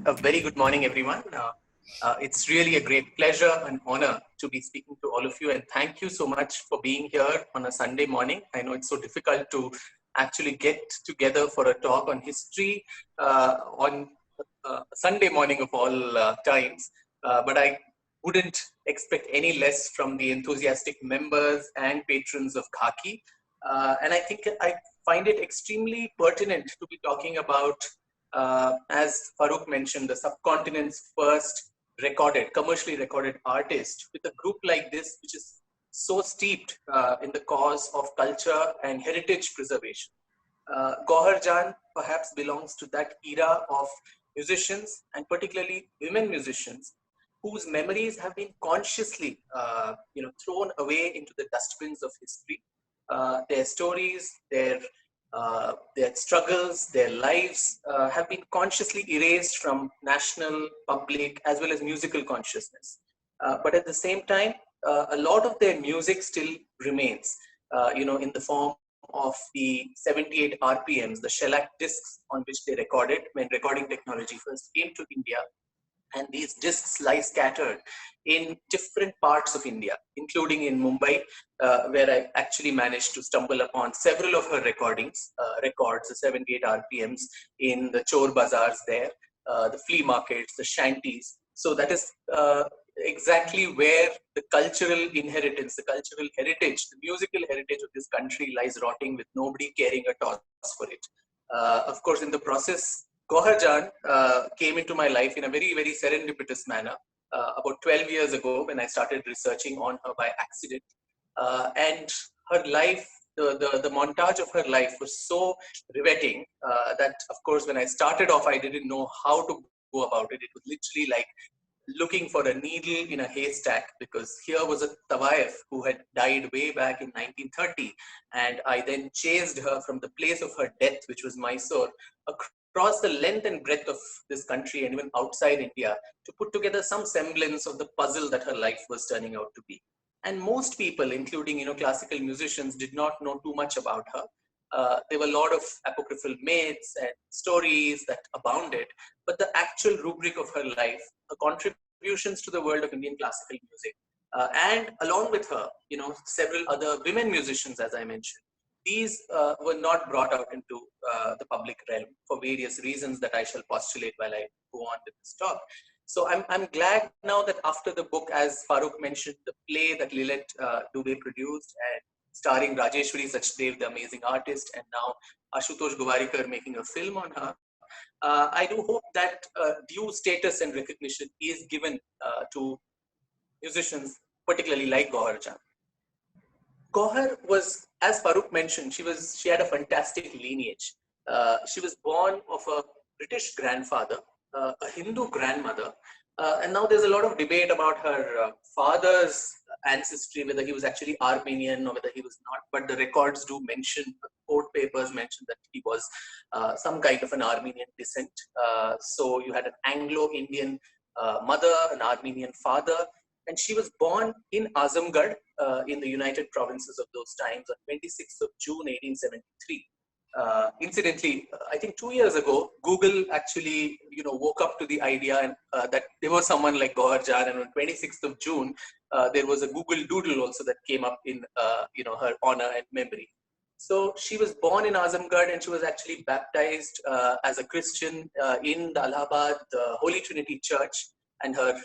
A very good morning, everyone. It's really a great pleasure and honor to be speaking to all of you. And thank you so much for being here on a Sunday morning. I know it's so difficult to actually get together for a talk on history on Sunday morning of all times. But I wouldn't expect any less from the enthusiastic members and patrons of Khaki. And I think I find it extremely pertinent to be talking about, as Farooq mentioned, the subcontinent's first commercially recorded artist with a group like this, which is so steeped in the cause of culture and heritage preservation. Gauhar Jaan perhaps belongs to that era of musicians, and particularly women musicians, whose memories have been consciously thrown away into the dustbins of history. Their stories, their struggles, their lives have been consciously erased from national, public, as well as musical consciousness. But at the same time, a lot of their music still remains, in the form of the 78 RPMs, the shellac discs on which they recorded when recording technology first came to India. And these discs lie scattered in different parts of India, including in Mumbai, where I actually managed to stumble upon several of her records, the 78 RPMs in the Chor Bazaars there, the flea markets, the shanties. So that is exactly where the cultural inheritance, the cultural heritage, the musical heritage of this country lies rotting with nobody caring a toss for it. Of course, in the process, Gauhar Jaan came into my life in a very, very serendipitous manner about 12 years ago when I started researching on her by accident. And her life, the montage of her life was so riveting that, of course, when I started off, I didn't know how to go about it. It was literally like looking for a needle in a haystack, because here was a tawaif who had died way back in 1930. And I then chased her from the place of her death, which was Mysore, across the length and breadth of this country and even outside India, to put together some semblance of the puzzle that her life was turning out to be. And most people, including classical musicians, did not know too much about her. There were a lot of apocryphal myths and stories that abounded, but the actual rubric of her life, her contributions to the world of Indian classical music, and along with her, several other women musicians, as I mentioned, these were not brought out into the public realm for various reasons that I shall postulate while I go on with this talk. So I'm glad now that after the book, as Farooq mentioned, the play that Lilith Dubey produced and starring Rajeshwari Sachdev, the amazing artist, and now Ashutosh Gowarikar making a film on her, I do hope that due status and recognition is given to musicians, particularly like Gauhar Jaan. Gauhar was, as Farooq mentioned, she had a fantastic lineage. She was born of a British grandfather, a Hindu grandmother, and now there's a lot of debate about her father's ancestry, whether he was actually Armenian or whether he was not, but the records do mention, court papers mention that he was some kind of an Armenian descent. So you had an Anglo-Indian mother, an Armenian father, and she was born in Azamgarh in the United Provinces of those times on 26th of June, 1873. Incidentally, I think 2 years ago, Google actually, woke up to the idea and, that there was someone like Gauhar Jaan, and on 26th of June, there was a Google Doodle also that came up in, her honor and memory. So she was born in Azamgarh, and she was actually baptized as a Christian in the Allahabad Holy Trinity Church, and her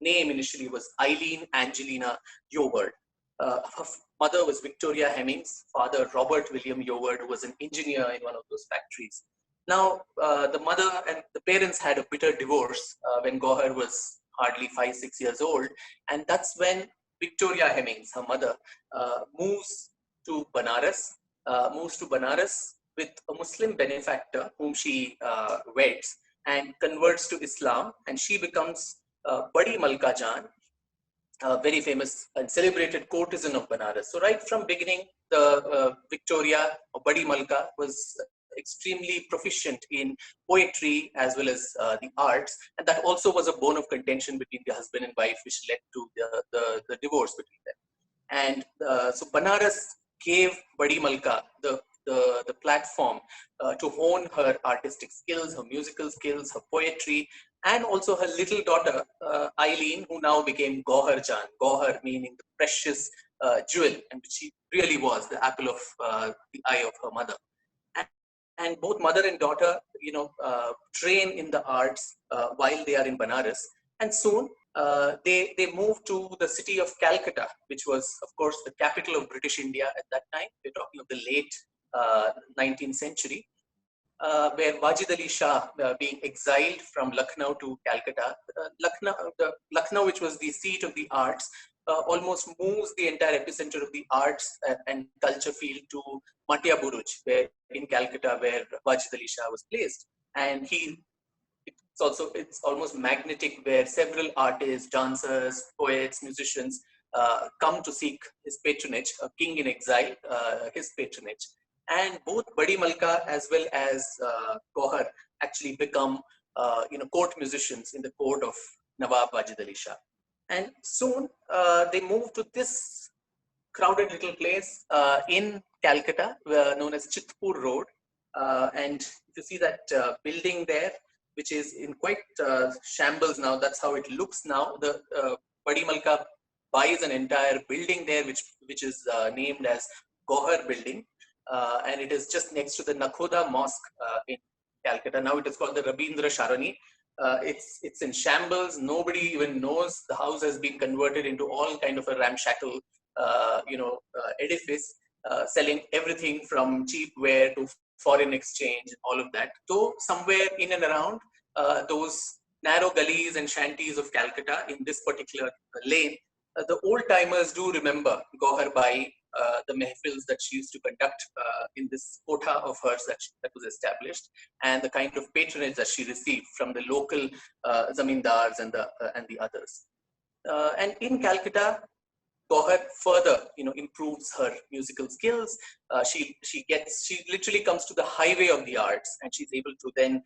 name initially was Eileen Angelina Yoward. Her mother was Victoria Hemmings, father Robert William Yoward, who was an engineer in one of those factories. Now, the mother and the parents had a bitter divorce when Gauhar was hardly 5-6 years old, and that's when Victoria Hemmings, her mother, moves to Banaras with a Muslim benefactor whom she weds and converts to Islam, and she becomes Badi Malka Jaan, a very famous and celebrated courtesan of Banaras. So right from beginning, the Victoria or Badi Malka was extremely proficient in poetry as well as the arts, and that also was a bone of contention between the husband and wife, which led to the divorce between them. And so Banaras gave Badi Malka the the platform to hone her artistic skills, her musical skills, her poetry, and also her little daughter, Eileen, who now became Gauhar Jaan. Gauhar meaning the precious jewel, and she really was the apple of the eye of her mother. And both mother and daughter, train in the arts while they are in Banaras. And soon they moved to the city of Calcutta, which was, of course, the capital of British India at that time. We're talking of the late 19th century, where Wajid Ali Shah, being exiled from Lucknow to Calcutta, Lucknow, which was the seat of the arts, almost moves the entire epicenter of the arts and culture field to Matia Buruj, where in Calcutta, where Wajid Ali Shah was placed. And it's almost magnetic, where several artists, dancers, poets, musicians come to seek his patronage, a king in exile, his patronage. And both Badi Malka as well as Gauhar actually become court musicians in the court of Nawab Wajid Ali Shah. And soon they move to this crowded little place in Calcutta, known as Chitpur Road. And you see that building there, which is in quite shambles now. That's how it looks now. The Badi Malka buys an entire building there, which is named as Gohar Building. And it is just next to the Nakhoda Mosque in Calcutta. Now it is called the Rabindra Sharani. It's in shambles. Nobody even knows. The house has been converted into all kind of a ramshackle, edifice, selling everything from cheap ware to foreign exchange, all of that. So somewhere in and around those narrow gullies and shanties of Calcutta, in this particular lane, the old timers do remember Gauhar Bai, the mehfils that she used to conduct in this kotha of hers that was established, and the kind of patronage that she received from the local zamindars and the others. And in Calcutta, Gauhar further, improves her musical skills. She literally comes to the highway of the arts, and she's able to then,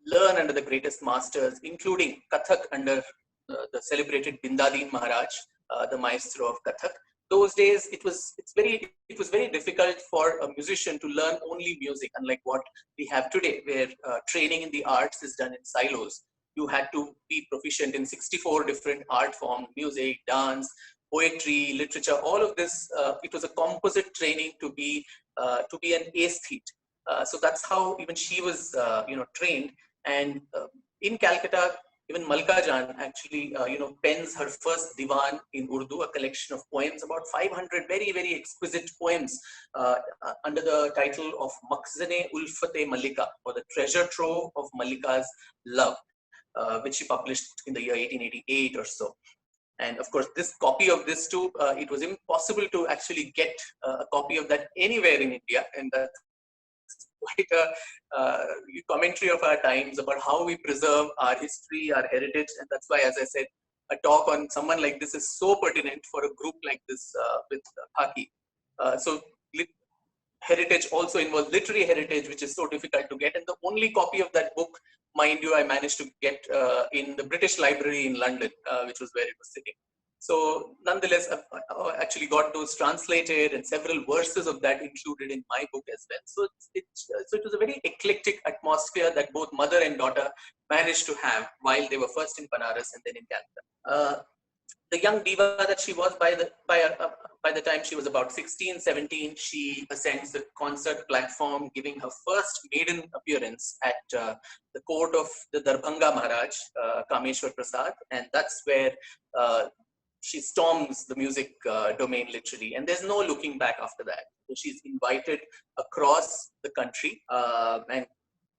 learn under the greatest masters, including Kathak under the celebrated Bindadin Maharaj, the maestro of Kathak. Those days, it was very difficult for a musician to learn only music, unlike what we have today, where training in the arts is done in silos. You had to be proficient in 64 different art forms: music, dance, poetry, literature, all of this. It was a composite training to be an aesthete. So that's how even she was, trained. And in Calcutta, even Malka Jaan actually, pens her first divan in Urdu, a collection of poems, about 500 very, very exquisite poems under the title of Makhzane Ulfate Mallika, or the treasure trove of Mallika's love, which she published in the year 1888 or so. And of course, this copy of this too, it was impossible to actually get a copy of that anywhere in India. And that's quite a commentary of our times about how we preserve our history, our heritage. And that's why, as I said, a talk on someone like this is so pertinent for a group like this with Khaki. So heritage also involves literary heritage, which is so difficult to get. And the only copy of that book, mind you, I managed to get in the British Library in London, which was where it was sitting. So nonetheless, I actually got those translated, and several verses of that included in my book as well. So it was a very eclectic atmosphere that both mother and daughter managed to have while they were first in Banaras and then in Calcutta. The young diva that she was, by the time she was about 16, 17, she ascends the concert platform, giving her first maiden appearance at the court of the Darbhanga Maharaj, Kameshwar Prasad, and that's where she storms the music domain literally, and there's no looking back after that. So she's invited across the country, and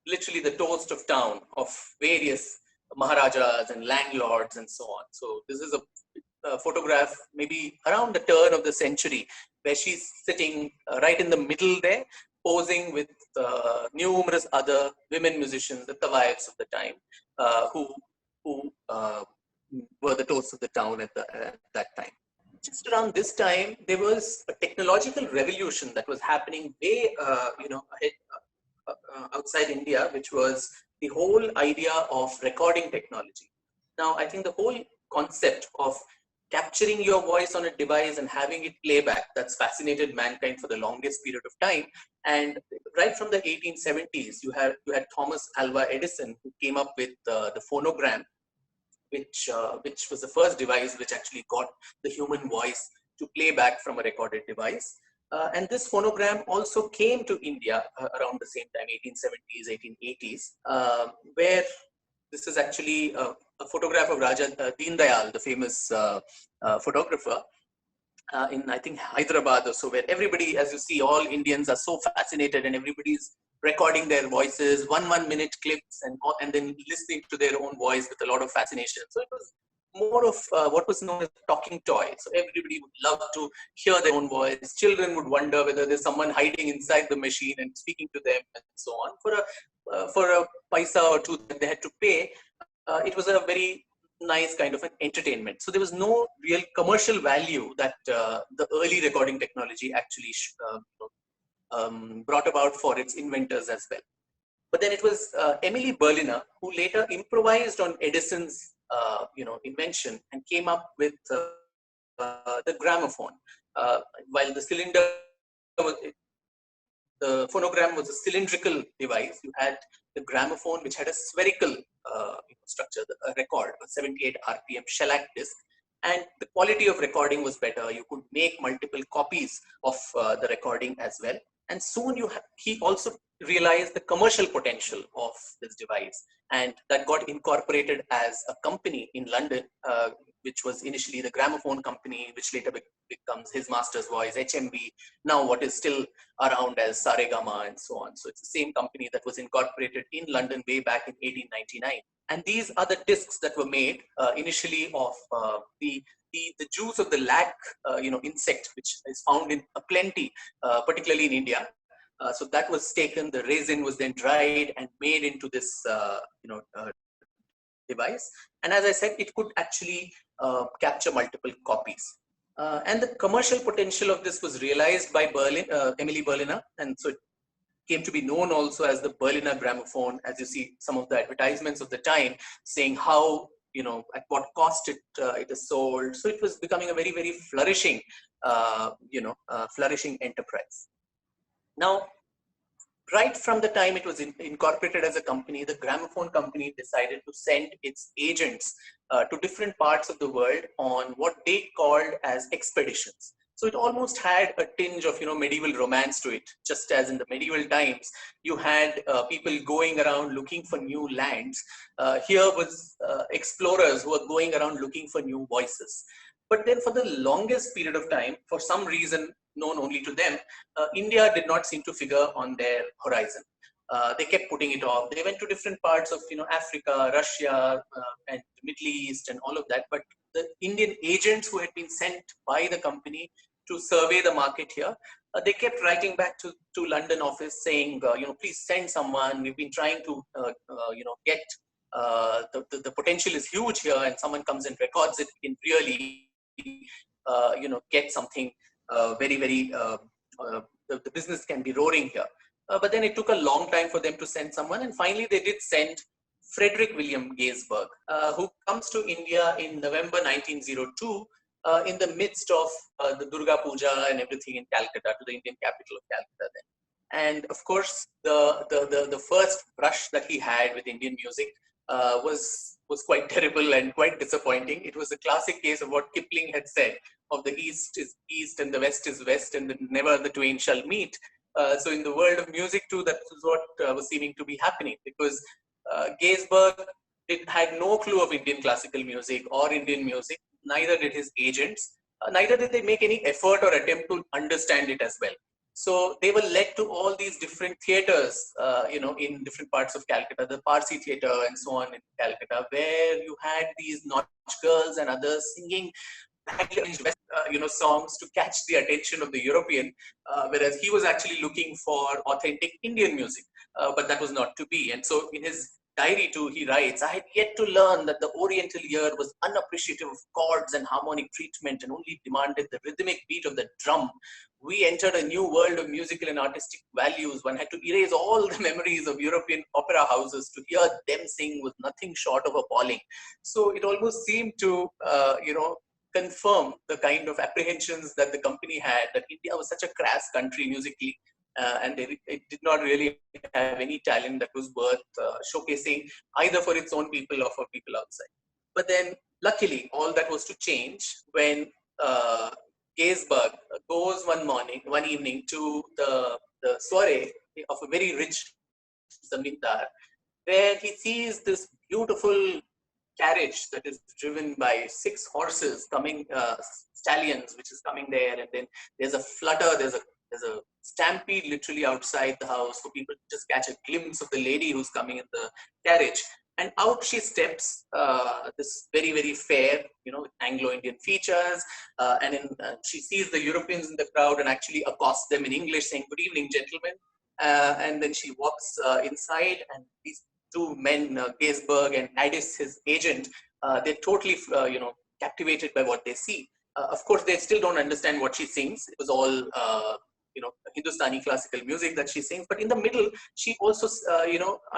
literally the toast of town of various Maharajas and landlords and so on. So this is a photograph maybe around the turn of the century, where she's sitting right in the middle there, posing with numerous other women musicians, the tawaifs of the time, who were the toasts of the town at that time. Just around this time, there was a technological revolution that was happening way, ahead, outside India, which was the whole idea of recording technology. Now, I think the whole concept of capturing your voice on a device and having it play back. That's fascinated mankind for the longest period of time. And right from the 1870s, you had Thomas Alva Edison, who came up with the phonogram, which was the first device which actually got the human voice to play back from a recorded device. And this phonogram also came to India around the same time, 1870s, 1880s, where this is actually a photograph of Raja Deen Dayal, the famous photographer, in, I think, Hyderabad or so, where everybody, as you see, all Indians are so fascinated and everybody's recording their voices, 1 minute clips, and then listening to their own voice with a lot of fascination. So it was more of what was known as a talking toy. So everybody would love to hear their own voice. Children would wonder whether there's someone hiding inside the machine and speaking to them and so on. For a paisa or two that they had to pay, it was a very nice kind of an entertainment. So there was no real commercial value that the early recording technology actually brought about for its inventors as well. But then it was Emily Berliner who later improvised on Edison's invention and came up with the gramophone. While the cylinder the phonogram was a cylindrical device, you had the gramophone, which had a spherical structure, a record, a 78 RPM shellac disc, and the quality of recording was better. You could make multiple copies of the recording as well. And soon he also realized the commercial potential of this device, and that got incorporated as a company in London, which was initially the Gramophone Company, which later becomes His Master's Voice, HMV, now what is still around as Saregama and so on. So it's the same company that was incorporated in London way back in 1899. And these are the discs that were made initially of the juice of the lac, insect, which is found in plenty, particularly in India. So that was taken, the resin was then dried and made into this, device. And as I said, it could actually capture multiple copies. And the commercial potential of this was realized by Emily Berliner. And so it came to be known also as the Berliner gramophone, as you see some of the advertisements of the time saying how, at what cost it is sold. So it was becoming a very, very flourishing, flourishing enterprise. Now, right from the time it was incorporated as a company, the Gramophone Company decided to send its agents to different parts of the world on what they called as expeditions. So it almost had a tinge of medieval romance to it. Just as in the medieval times, you had people going around looking for new lands. Here was explorers who were going around looking for new voices. But then for the longest period of time, for some reason known only to them, India did not seem to figure on their horizon. They kept putting it off. They went to different parts of Africa, Russia, and the Middle East and all of that. But the Indian agents who had been sent by the company to survey the market here, they kept writing back to London office saying, please send someone. We've been trying to, get the potential is huge here, and someone comes and records it, we can really, get something very, very, the business can be roaring here. But then it took a long time for them to send someone, and finally they did send Frederick William Gaisberg, who comes to India in November 1902 in the midst of the Durga Puja and everything in Calcutta, to the Indian capital of Calcutta then. And of course, the first brush that he had with Indian music was quite terrible and quite disappointing. It was a classic case of what Kipling had said, of the East is East and the West is West, and never the twain shall meet. So in the world of music too, that was what was seeming to be happening, because Gaisberg had no clue of Indian classical music or Indian music, neither did his agents, neither did they make any effort or attempt to understand it as well. So they were led to all these different theaters, in different parts of Calcutta, the Parsi theater and so on in Calcutta, where you had these nautch girls and others singing songs to catch the attention of the European, whereas he was actually looking for authentic Indian music, but that was not to be. And so in his diary too, he writes, I had yet to learn that the Oriental ear was unappreciative of chords and harmonic treatment and only demanded the rhythmic beat of the drum. We entered a new world of musical and artistic values. One had to erase all the memories of European opera houses. To hear them sing was nothing short of appalling. So it almost seemed to, confirm the kind of apprehensions that the company had, that India was such a crass country musically, and it did not really have any talent that was worth showcasing either for its own people or for people outside. But then, luckily, all that was to change when Gaisberg goes one evening to the soiree of a very rich zamindar, where he sees this beautiful carriage that is driven by 6 horses coming, stallions, which is coming there, and then there's a flutter, there's a stampede literally outside the house for people to just catch a glimpse of the lady who's coming in the carriage. And out she steps, this very, very fair, with Anglo-Indian features, and she sees the Europeans in the crowd and actually accosts them in English, saying, "Good evening, gentlemen." And then she walks inside, and these 2 men, Gaisberg and Addis, his agent, they're totally, captivated by what they see. Of course, they still don't understand what she sings. It was all, Hindustani classical music that she sings. But in the middle, she also,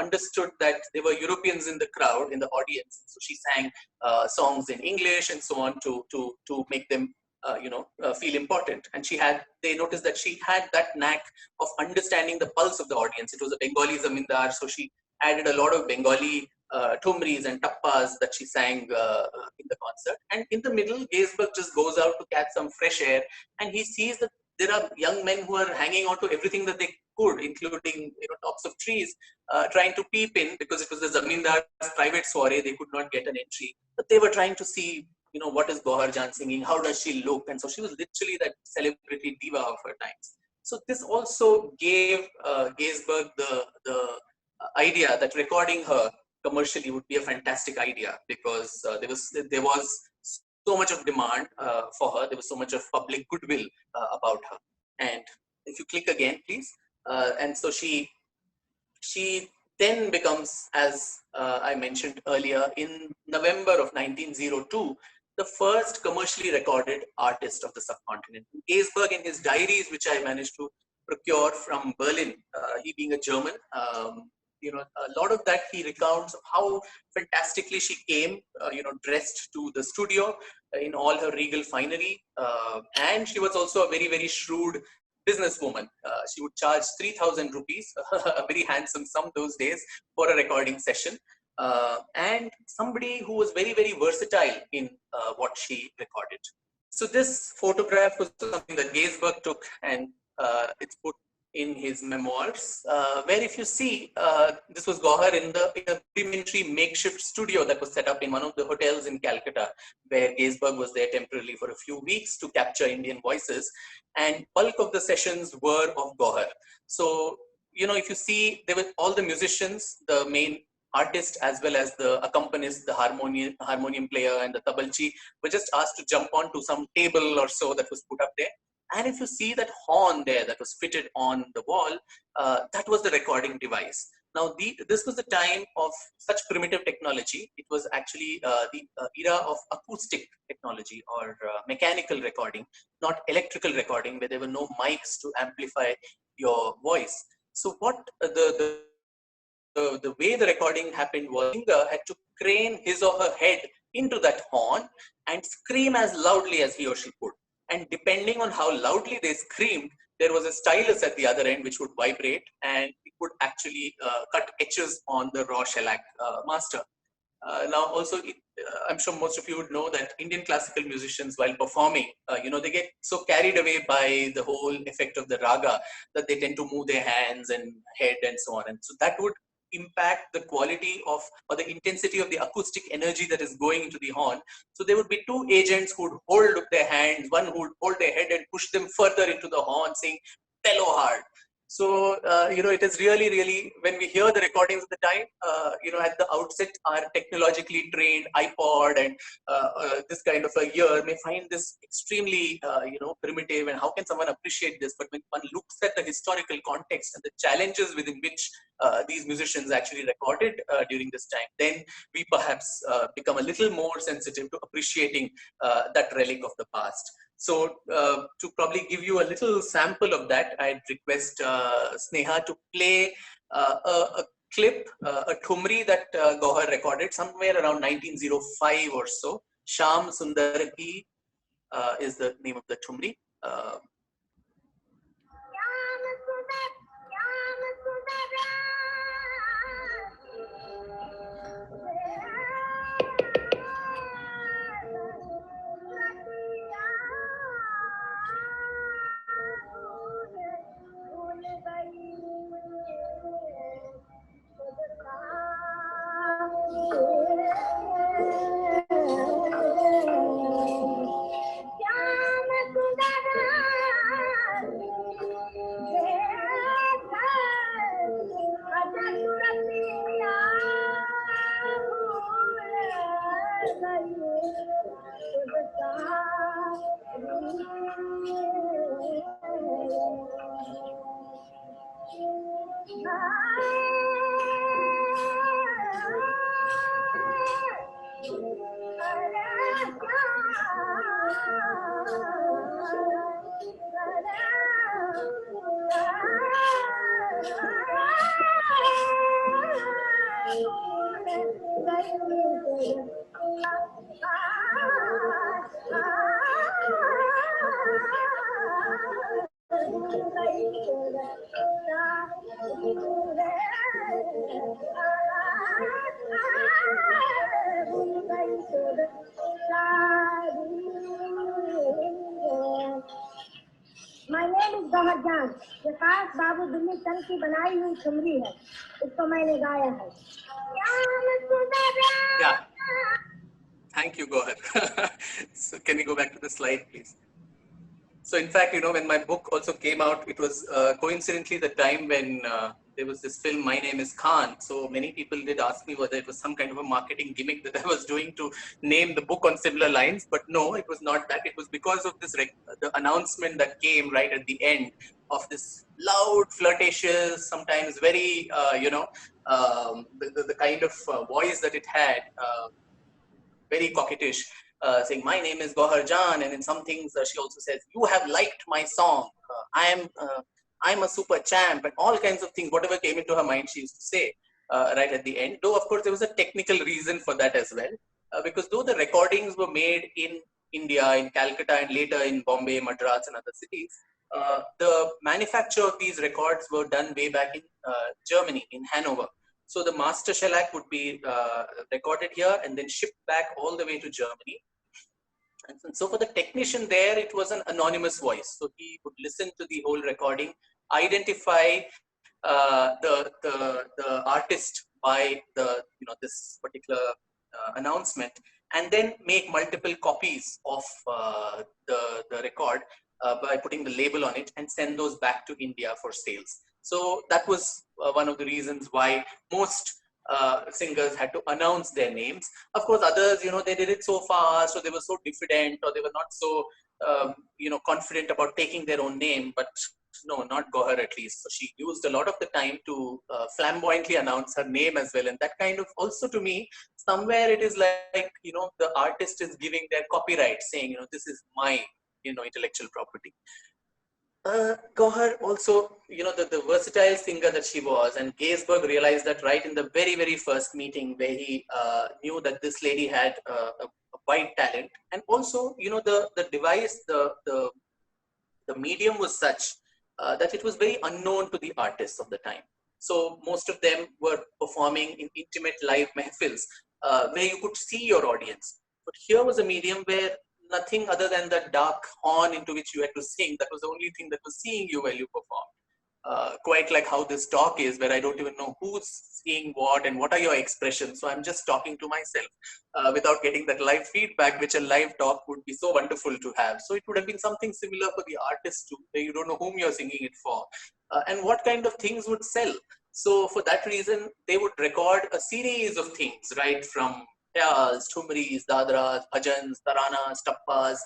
understood that there were Europeans in the crowd, in the audience. So she sang songs in English and so on to make them, feel important. And they noticed that she had that knack of understanding the pulse of the audience. It was a Bengali zamindar, so she added a lot of Bengali tumris and tappas that she sang in the concert. And in the middle, Gaisberg just goes out to catch some fresh air, and he sees that there are young men who are hanging on to everything that they could, including tops of trees, trying to peep in, because it was the zamindar's private soiree. They could not get an entry, but they were trying to see, what is Gauhar Jaan singing? How does she look? And so she was literally that celebrity diva of her times. So this also gave Gaisberg the idea that recording her commercially would be a fantastic idea, because there was so much of demand for her. There was so much of public goodwill about her. And if you click again, please. And so she then becomes, as I mentioned earlier, in November of 1902, the first commercially recorded artist of the subcontinent. Gaisberg, in his diaries, which I managed to procure from Berlin, he being a German, a lot of that he recounts of how fantastically she came, dressed to the studio in all her regal finery. And she was also a very, very shrewd businesswoman. She would charge 3,000 rupees, a very handsome sum those days, for a recording session. And somebody who was very, very versatile in what she recorded. So this photograph was something that Gaisberg took, and it's put in his memoirs, where if you see, this was Gauhar in a rudimentary makeshift studio that was set up in one of the hotels in Calcutta, where Gaisberg was there temporarily for a few weeks to capture Indian voices, and bulk of the sessions were of Gauhar. So, if you see, there were all the musicians, the main artist as well as the accompanist, the harmonium player and the tabalchi, were just asked to jump onto some table or so that was put up there. And if you see that horn there that was fitted on the wall, that was the recording device. Now, this was the time of such primitive technology. It was actually the era of acoustic technology, or mechanical recording, not electrical recording, where there were no mics to amplify your voice. So what the way the recording happened was, the singer had to crane his or her head into that horn and scream as loudly as he or she could. And depending on how loudly they screamed, there was a stylus at the other end which would vibrate, and it would actually cut etches on the raw shellac master. Now, also, I'm sure most of you would know that Indian classical musicians, while performing, they get so carried away by the whole effect of the raga that they tend to move their hands and head and so on. And so that would impact the quality of, or the intensity of the acoustic energy that is going into the horn. So there would be 2 agents who would hold their hands, one who would hold their head and push them further into the horn, saying, "Bellow hard." So, it is really, really, when we hear the recordings of the time, at the outset, our technologically trained iPod and this kind of a ear may find this extremely, primitive, and how can someone appreciate this? But when one looks at the historical context and the challenges within which these musicians actually recorded during this time, then we perhaps become a little more sensitive to appreciating that relic of the past. So to probably give you a little sample of that, I'd request Sneha to play a clip, a thumri that Gauhar recorded somewhere around 1905 or so, Sham Sundar Ki is the name of the thumri. My name is Gauhar Jaan. ये खास बाबू दिल्ली चंद की बनाई हुई ठुमरी है, इसको मैंने गाया है। Yeah, thank you, Gohar. So can we go back to the slide, please? So in fact, you know, when my book also came out, it was coincidentally the time when there was this film, My Name is Khan. So many people did ask me whether it was some kind of a marketing gimmick that I was doing to name the book on similar lines. But no, it was not that. It was because of this the announcement that came right at the end of this loud, flirtatious, sometimes very, the kind of voice that it had, very coquettish, saying, my name is Gauhar Jaan. And in some things, she also says, you have liked my song. I'm a super champ, and all kinds of things, whatever came into her mind, she used to say right at the end. Though, of course, there was a technical reason for that as well, because though the recordings were made in India, in Calcutta, and later in Bombay, Madras, and other cities, the manufacture of these records were done way back in Germany, in Hanover. So the master shellac would be recorded here and then shipped back all the way to Germany. And so for the technician there, it was an anonymous voice. So he would listen to the whole recording, identify the artist by this particular announcement, and then make multiple copies of the record by putting the label on it and send those back to India for sales. So that was one of the reasons why most singers had to announce their names. Of course, others, they did it so fast, or they were so diffident, or they were not so, confident about taking their own name. But no, not Gohar at least. So she used a lot of the time to flamboyantly announce her name as well. And that kind of also, to me, somewhere it is like, the artist is giving their copyright, saying, this is my, intellectual property. Gohar also, the versatile singer that she was, and Gaisberg realized that right in the very, very first meeting, where he knew that this lady had a wide talent, and also, the device, the medium was such that it was very unknown to the artists of the time. So most of them were performing in intimate live mehfils where you could see your audience. But here was a medium where nothing other than the dark horn into which you had to sing, that was the only thing that was seeing you while you performed. Quite like how this talk is, where I don't even know who's seeing what and what are your expressions. So I'm just talking to myself without getting that live feedback, which a live talk would be so wonderful to have. So it would have been something similar for the artist too, where you don't know whom you're singing it for and what kind of things would sell. So for that reason, they would record a series of things, right, from Pyals, Thumris, Dadras, Bhajans, Taranas, Tappas,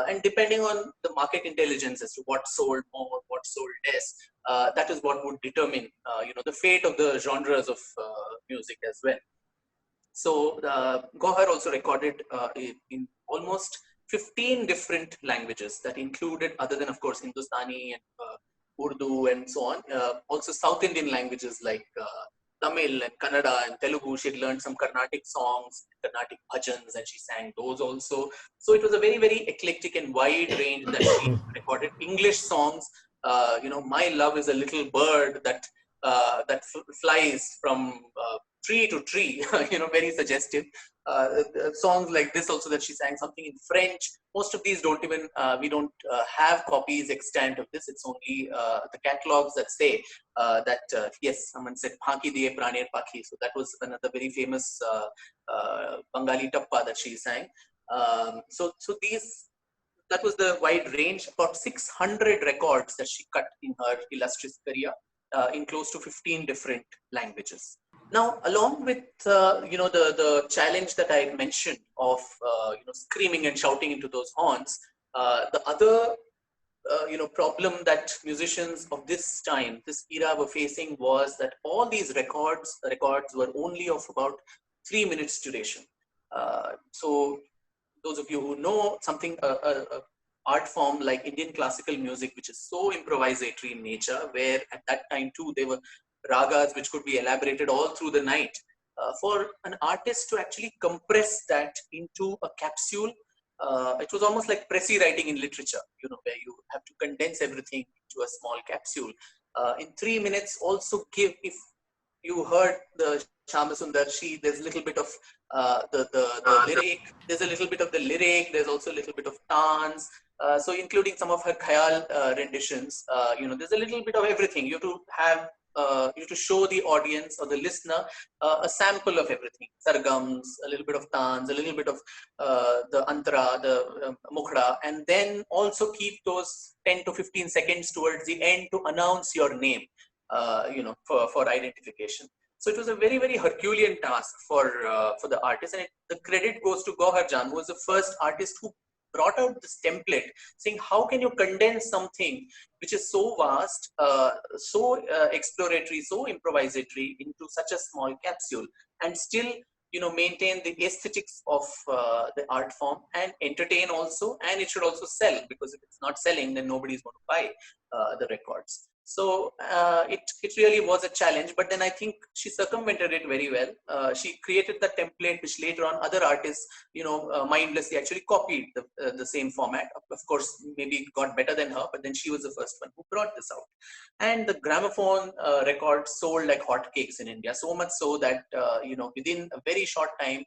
and depending on the market intelligence as to what sold more, what sold less, that is what would determine, the fate of the genres of music as well. So Gohar also recorded in almost 15 different languages that included, other than of course Hindustani and Urdu and so on, also South Indian languages like Tamil and Kannada and Telugu. She had learned some Carnatic songs, Carnatic bhajans, and she sang those also. So it was a very, very eclectic and wide range that she recorded. English songs, My Love is a Little Bird that flies from tree to tree, very suggestive. Songs like this also that she sang, something in French. Most of these don't even, we don't have copies extant of this. It's only the catalogs that say yes, someone said Khaki diye praner pakhi. So that was another very famous Bengali tappa that she sang. That was the wide range. About 600 records that she cut in her illustrious career in close to 15 different languages. Now, along with the challenge that I mentioned of screaming and shouting into those horns, the other problem that musicians of this time, this era, were facing was that all these records were only of about 3 minutes duration. So those of you who know something, art form like Indian classical music, which is so improvisatory in nature, where at that time too there were ragas which could be elaborated all through the night. For an artist to actually compress that into a capsule, it was almost like Pressy writing in literature, where you have to condense everything into a small capsule. In 3 minutes, also give, if you heard the Shama Sundarshi, there's a little bit of the lyric, there's a little bit of the lyric, there's also a little bit of dance. So including some of her khayal renditions, there's a little bit of everything. You have to have, you have to show the audience or the listener a sample of everything. Sargams, a little bit of tans, a little bit of the antara, the mukhda, and then also keep those 10 to 15 seconds towards the end to announce your name, for identification. So it was a very, very Herculean task for the artist, and the credit goes to Gauhar Jaan, who was the first artist who brought out this template, saying how can you condense something which is so vast, so exploratory, so improvisatory into such a small capsule, and still maintain the aesthetics of the art form and entertain also, and it should also sell, because if it's not selling, then nobody's going to buy the records. So it really was a challenge, but then I think she circumvented it very well. She created the template which later on other artists, mindlessly actually copied the same format. Of course, maybe it got better than her, but then she was the first one who brought this out. And the gramophone record sold like hotcakes in India, so much so that within a very short time,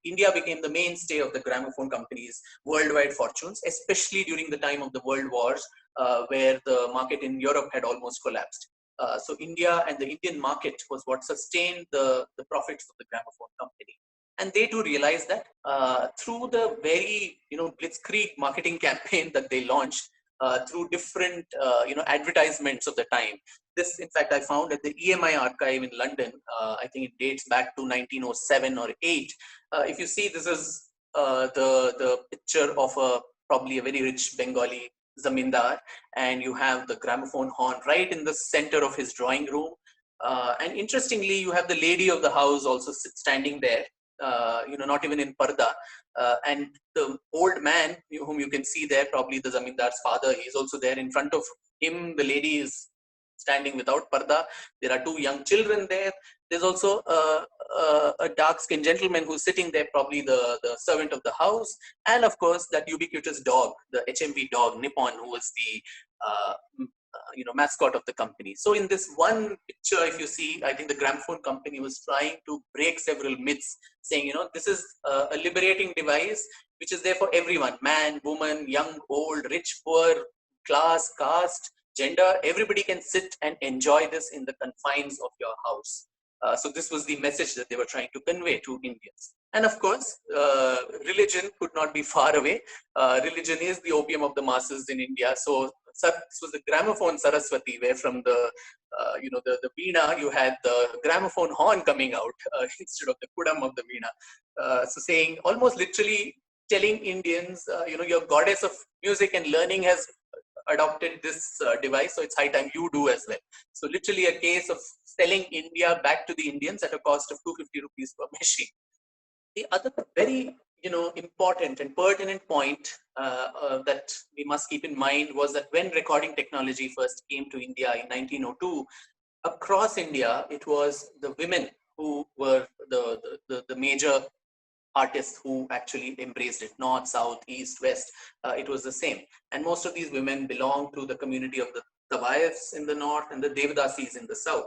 India became the mainstay of the gramophone companies' worldwide fortunes, especially during the time of the world wars, where the market in Europe had almost collapsed. So India and the Indian market was what sustained the profits of the gramophone company. And they too realized that through the very blitzkrieg marketing campaign that they launched, through different advertisements of the time. This, in fact, I found at the EMI archive in London. I think it dates back to 1907 or 8. If you see, this is the picture of probably a very rich Bengali zamindar, and you have the gramophone horn right in the center of his drawing room. And interestingly, you have the lady of the house also standing there, not even in parda. And the old man, whom you can see there, probably the zamindar's father, he's also there. In front of him, the lady is standing without parda. There are 2 young children there. There's also a dark-skinned gentleman who's sitting there, probably the servant of the house. And of course, that ubiquitous dog, the HMV dog, Nippon, who was the mascot of the company. So in this one picture, if you see, I think the gramophone company was trying to break several myths, saying, this is a liberating device which is there for everyone, man, woman, young, old, rich, poor, class, caste, gender. Everybody can sit and enjoy this in the confines of your house. So this was the message that they were trying to convey to Indians. And of course, religion could not be far away. Religion is the opium of the masses in India. So this was the gramophone Saraswati, where from the veena, you had the gramophone horn coming out instead of the kudam of the veena. So saying, almost literally telling Indians, your goddess of music and learning has adopted this device, so it's high time you do as well. So literally a case of selling India back to the Indians at a cost of 250 rupees per machine. The other very important and pertinent point that we must keep in mind was that when recording technology first came to India in 1902, across India, it was the women who were the major artists who actually embraced it. North, south, east, west, it was the same. And most of these women belonged to the community of the tawaifs in the north and the devadasis in the south.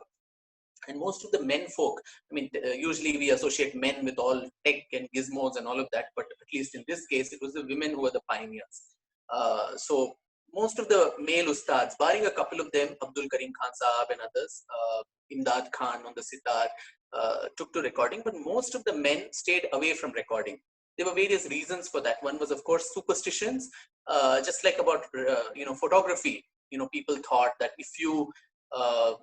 And most of the men folk, I mean, usually we associate men with all tech and gizmos and all of that, but at least in this case, it was the women who were the pioneers. So most of the male ustads, barring a couple of them, Abdul Karim Khan Saab and others, Imdad Khan on the sitar, took to recording, but most of the men stayed away from recording. There were various reasons for that. One was, of course, superstitions, just like about, photography. People thought that if you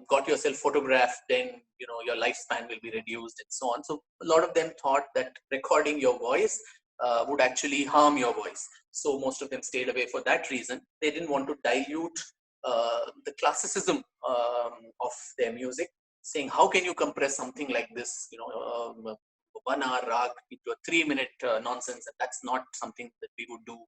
got yourself photographed, then your lifespan will be reduced and so on. So a lot of them thought that recording your voice would actually harm your voice. So most of them stayed away for that reason. They didn't want to dilute the classicism of their music, saying how can you compress something like this, 1 hour rag into a 3-minute nonsense, and that's not something that we would do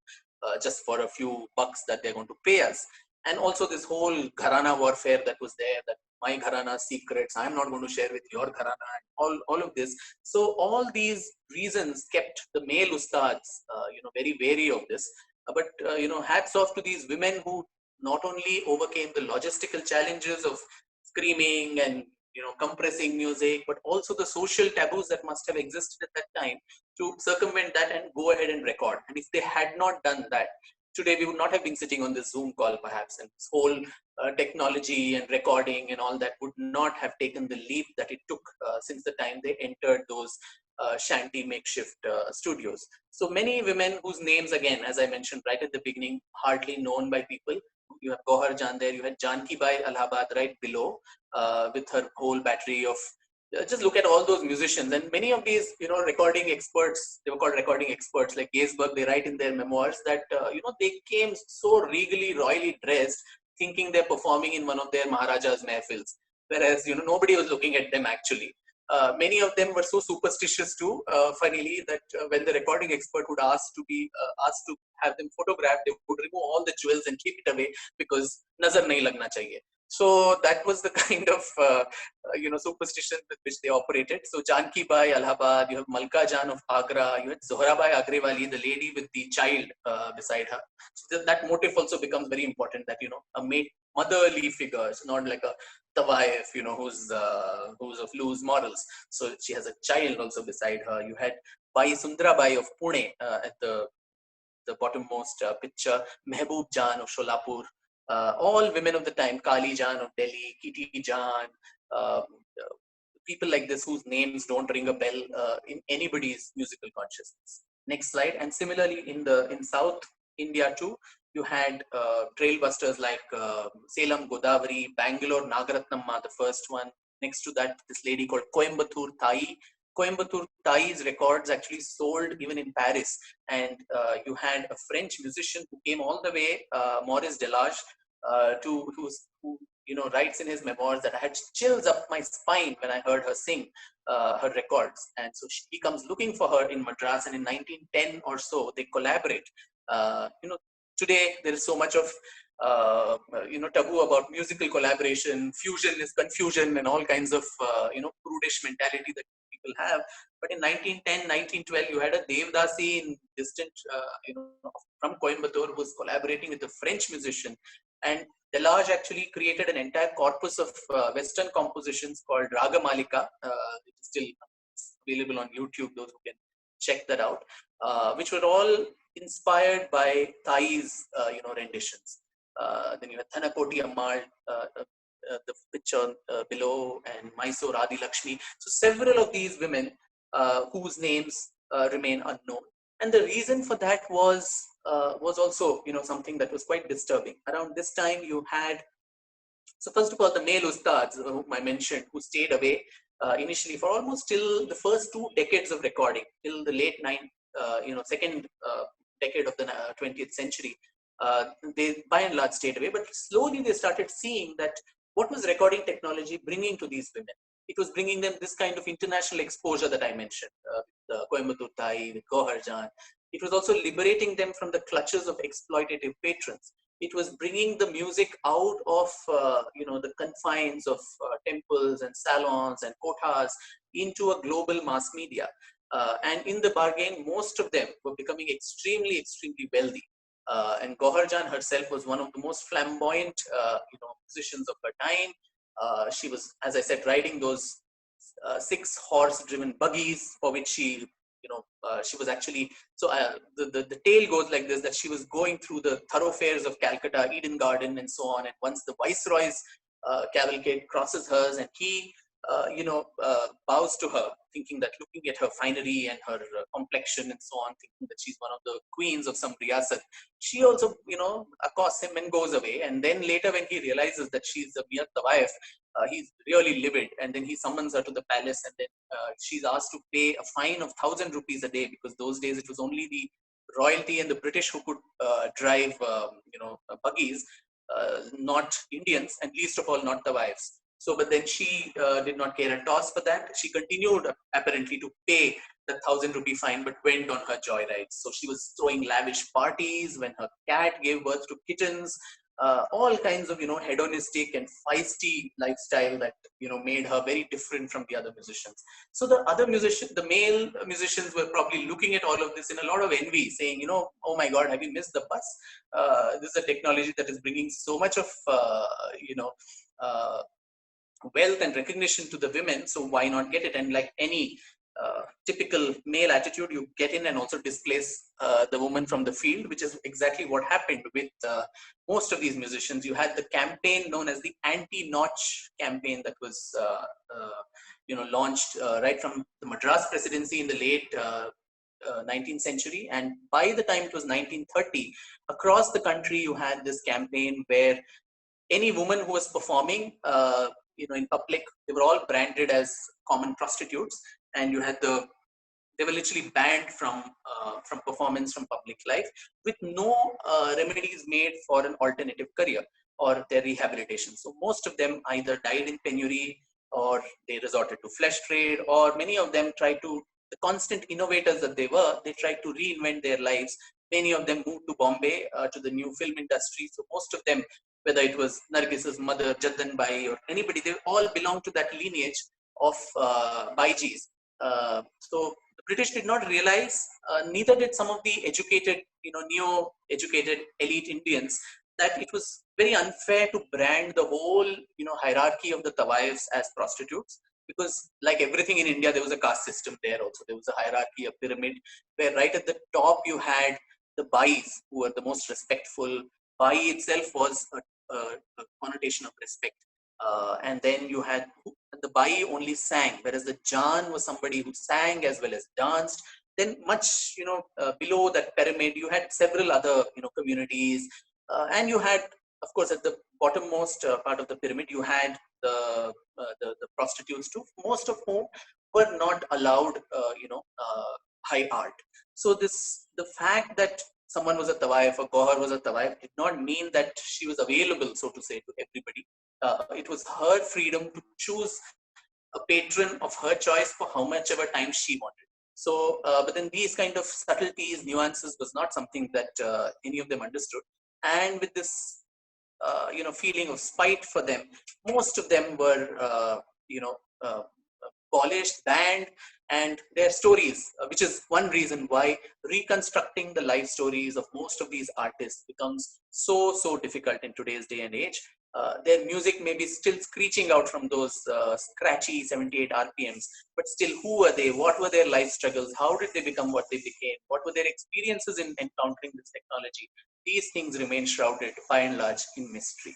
just for a few bucks that they're going to pay us. And also this whole gharana warfare that was there, that my gharana secrets, I'm not going to share with your gharana, and all of this. So all these reasons kept the male ustads, very wary of this. But, hats off to these women who not only overcame the logistical challenges of screaming and, compressing music, but also the social taboos that must have existed at that time to circumvent that and go ahead and record. And if they had not done that, today we would not have been sitting on this Zoom call perhaps, and this whole technology and recording and all that would not have taken the leap that it took since the time they entered those shanty makeshift studios. So many women whose names, again, as I mentioned right at the beginning, hardly known by people. You have Gauhar Jaan there, you had Janki Bai Allahabad right below with her whole battery of just look at all those musicians, and many of these, recording experts, they were called recording experts like Gaisberg, they write in their memoirs that, they came so regally, royally dressed, thinking they're performing in one of their Maharaja's mehfils, whereas, nobody was looking at them actually. Many of them were so superstitious too, funnily, that when the recording expert would ask to have them photographed, they would remove all the jewels and keep it away because nazar nahi lagna chahiye. So that was the kind of superstition with which they operated. So Janki Bai Allahabad, you have Malka Jaan of Agra, you had Zohra Bai Agrewali, the lady with the child beside her. So that motif also becomes very important, that a motherly figure, so not like a tawaif, who's of loose morals. So she has a child also beside her. You had Bai Sundra Bai of Pune at the bottommost picture, Mehboob Jaan of Sholapur. All women of the time, Kali Jaan of Delhi, Kitty Jaan, people like this whose names don't ring a bell in anybody's musical consciousness. Next slide. And similarly, in South India too, you had trailbusters like Salem Godavari, Bangalore Nagaratnamma, the first one. Next to that, this lady called Coimbatore Thai. Coimbatore Thai's records actually sold even in Paris. And you had a French musician who came all the way, Maurice Delage, who writes in his memoirs that I had chills up my spine when I heard her sing her records. And so he comes looking for her in Madras, and in 1910 or so, they collaborate. Today there is so much of taboo about musical collaboration. Fusion is confusion and all kinds of prudish mentality that people have. But in 1910, 1912, you had a devadasi in distant, from Coimbatore, who was collaborating with a French musician. And Delage actually created an entire corpus of Western compositions called Raga Malika. It is still available on YouTube, those who can check that out, which were all inspired by Thai's, renditions. Then you have Thanakoti Ammal, the picture below, and Mysore Adi Lakshmi. So several of these women whose names remain unknown. And the reason for that was also, something that was quite disturbing. Around this time, you had, so first of all, the male ustads whom I mentioned, who stayed away initially for almost till the first 2 decades of recording, till the late second decade of the 20th century. They by and large stayed away, but slowly they started seeing that what was recording technology bringing to these women? It was bringing them this kind of international exposure that I mentioned, the Coimbatore Thai, with GauharJaan. It was also liberating them from the clutches of exploitative patrons. it was bringing the music out of the confines of temples and salons and kothas into a global mass media. And in the bargain, most of them were becoming extremely, extremely wealthy. And Gauhar Jaan herself was one of the most flamboyant, musicians of her time. She was, as I said, riding those 6-horse-driven buggies for which she was actually, so the tale goes like this, that she was going through the thoroughfares of Calcutta, Eden Garden, and so on. And once the Viceroy's cavalcade crosses hers, and he, bows to her, thinking that, looking at her finery and her complexion and so on, thinking that she's one of the queens of some riyasat, she also, accosts him and goes away. And then later, when he realizes that she's a mere tawaif, he's really livid, and then he summons her to the palace, and then she's asked to pay a fine of 1,000 rupees a day, because those days it was only the royalty and the British who could drive, buggies, not Indians, and least of all not the wives. So, but then she did not care a toss for that. She continued apparently to pay the 1,000 rupee fine, but went on her joyrides. So she was throwing lavish parties when her cat gave birth to kittens. All kinds of, hedonistic and feisty lifestyle that, made her very different from the other musicians. So the other musicians, the male musicians, were probably looking at all of this in a lot of envy, saying, oh my God, have you missed the bus? This is a technology that is bringing so much of, wealth and recognition to the women. So why not get it? And like any typical male attitude, you get in and also displace the woman from the field, which is exactly what happened with most of these musicians. You had the campaign known as the anti-nautch campaign that was launched right from the Madras presidency in the late 19th century. And by the time it was 1930, across the country you had this campaign where any woman who was performing in public, they were all branded as common prostitutes, and you had they were literally banned from performance, from public life, with no remedies made for an alternative career or their rehabilitation. So most of them either died in penury, or they resorted to flesh trade, or many of them tried to, the constant innovators that they tried to reinvent their lives. Many of them moved to Bombay, to the new film industry. So most of them, whether it was Nargis's mother, Jaddan Bai, or anybody, they all belonged to that lineage of Baijis. So the British did not realize, neither did some of the educated, neo-educated elite Indians, that it was very unfair to brand the whole, hierarchy of the tawaifs as prostitutes. Because like everything in India, there was a caste system there also. There was a hierarchy, a pyramid, where right at the top you had the Bais, who were the most respectful. Bai itself was a connotation of respect. And then you had the Bai only sang, whereas the Jaan was somebody who sang as well as danced. Then much, below that pyramid, you had several other, communities. And you had, of course, at the bottommost part of the pyramid, you had the prostitutes too, most of whom were not allowed, high art. So the fact that someone was a tawaif or Gohar was a tawaif did not mean that she was available, so to say, to everybody. It was her freedom to choose a patron of her choice for how much ever time she wanted. So, but then these kind of subtleties, nuances was not something that any of them understood. And with this, feeling of spite for them, most of them were, polished, banned, and their stories, which is one reason why reconstructing the life stories of most of these artists becomes so difficult in today's day and age. Their music may be still screeching out from those scratchy 78 RPMs, but still, who were they? What were their life struggles? How did they become what they became? What were their experiences in encountering this technology? These things remain shrouded by and large in mystery.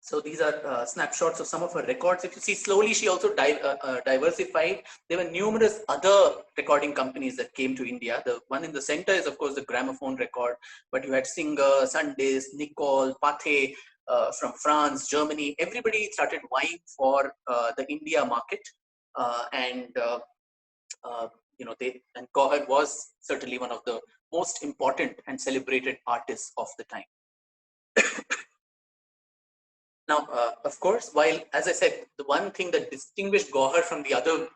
So these are snapshots of some of her records. If you see, slowly she also diversified. There were numerous other recording companies that came to India. The one in the center is, of course, the Gramophone record, but you had Singer, Sundays, Nicole, Pathé from France, Germany. Everybody started vying for the India market, and Gohar was certainly one of the most important and celebrated artists of the time. Now, of course, while, as I said, the one thing that distinguished Gohar from the other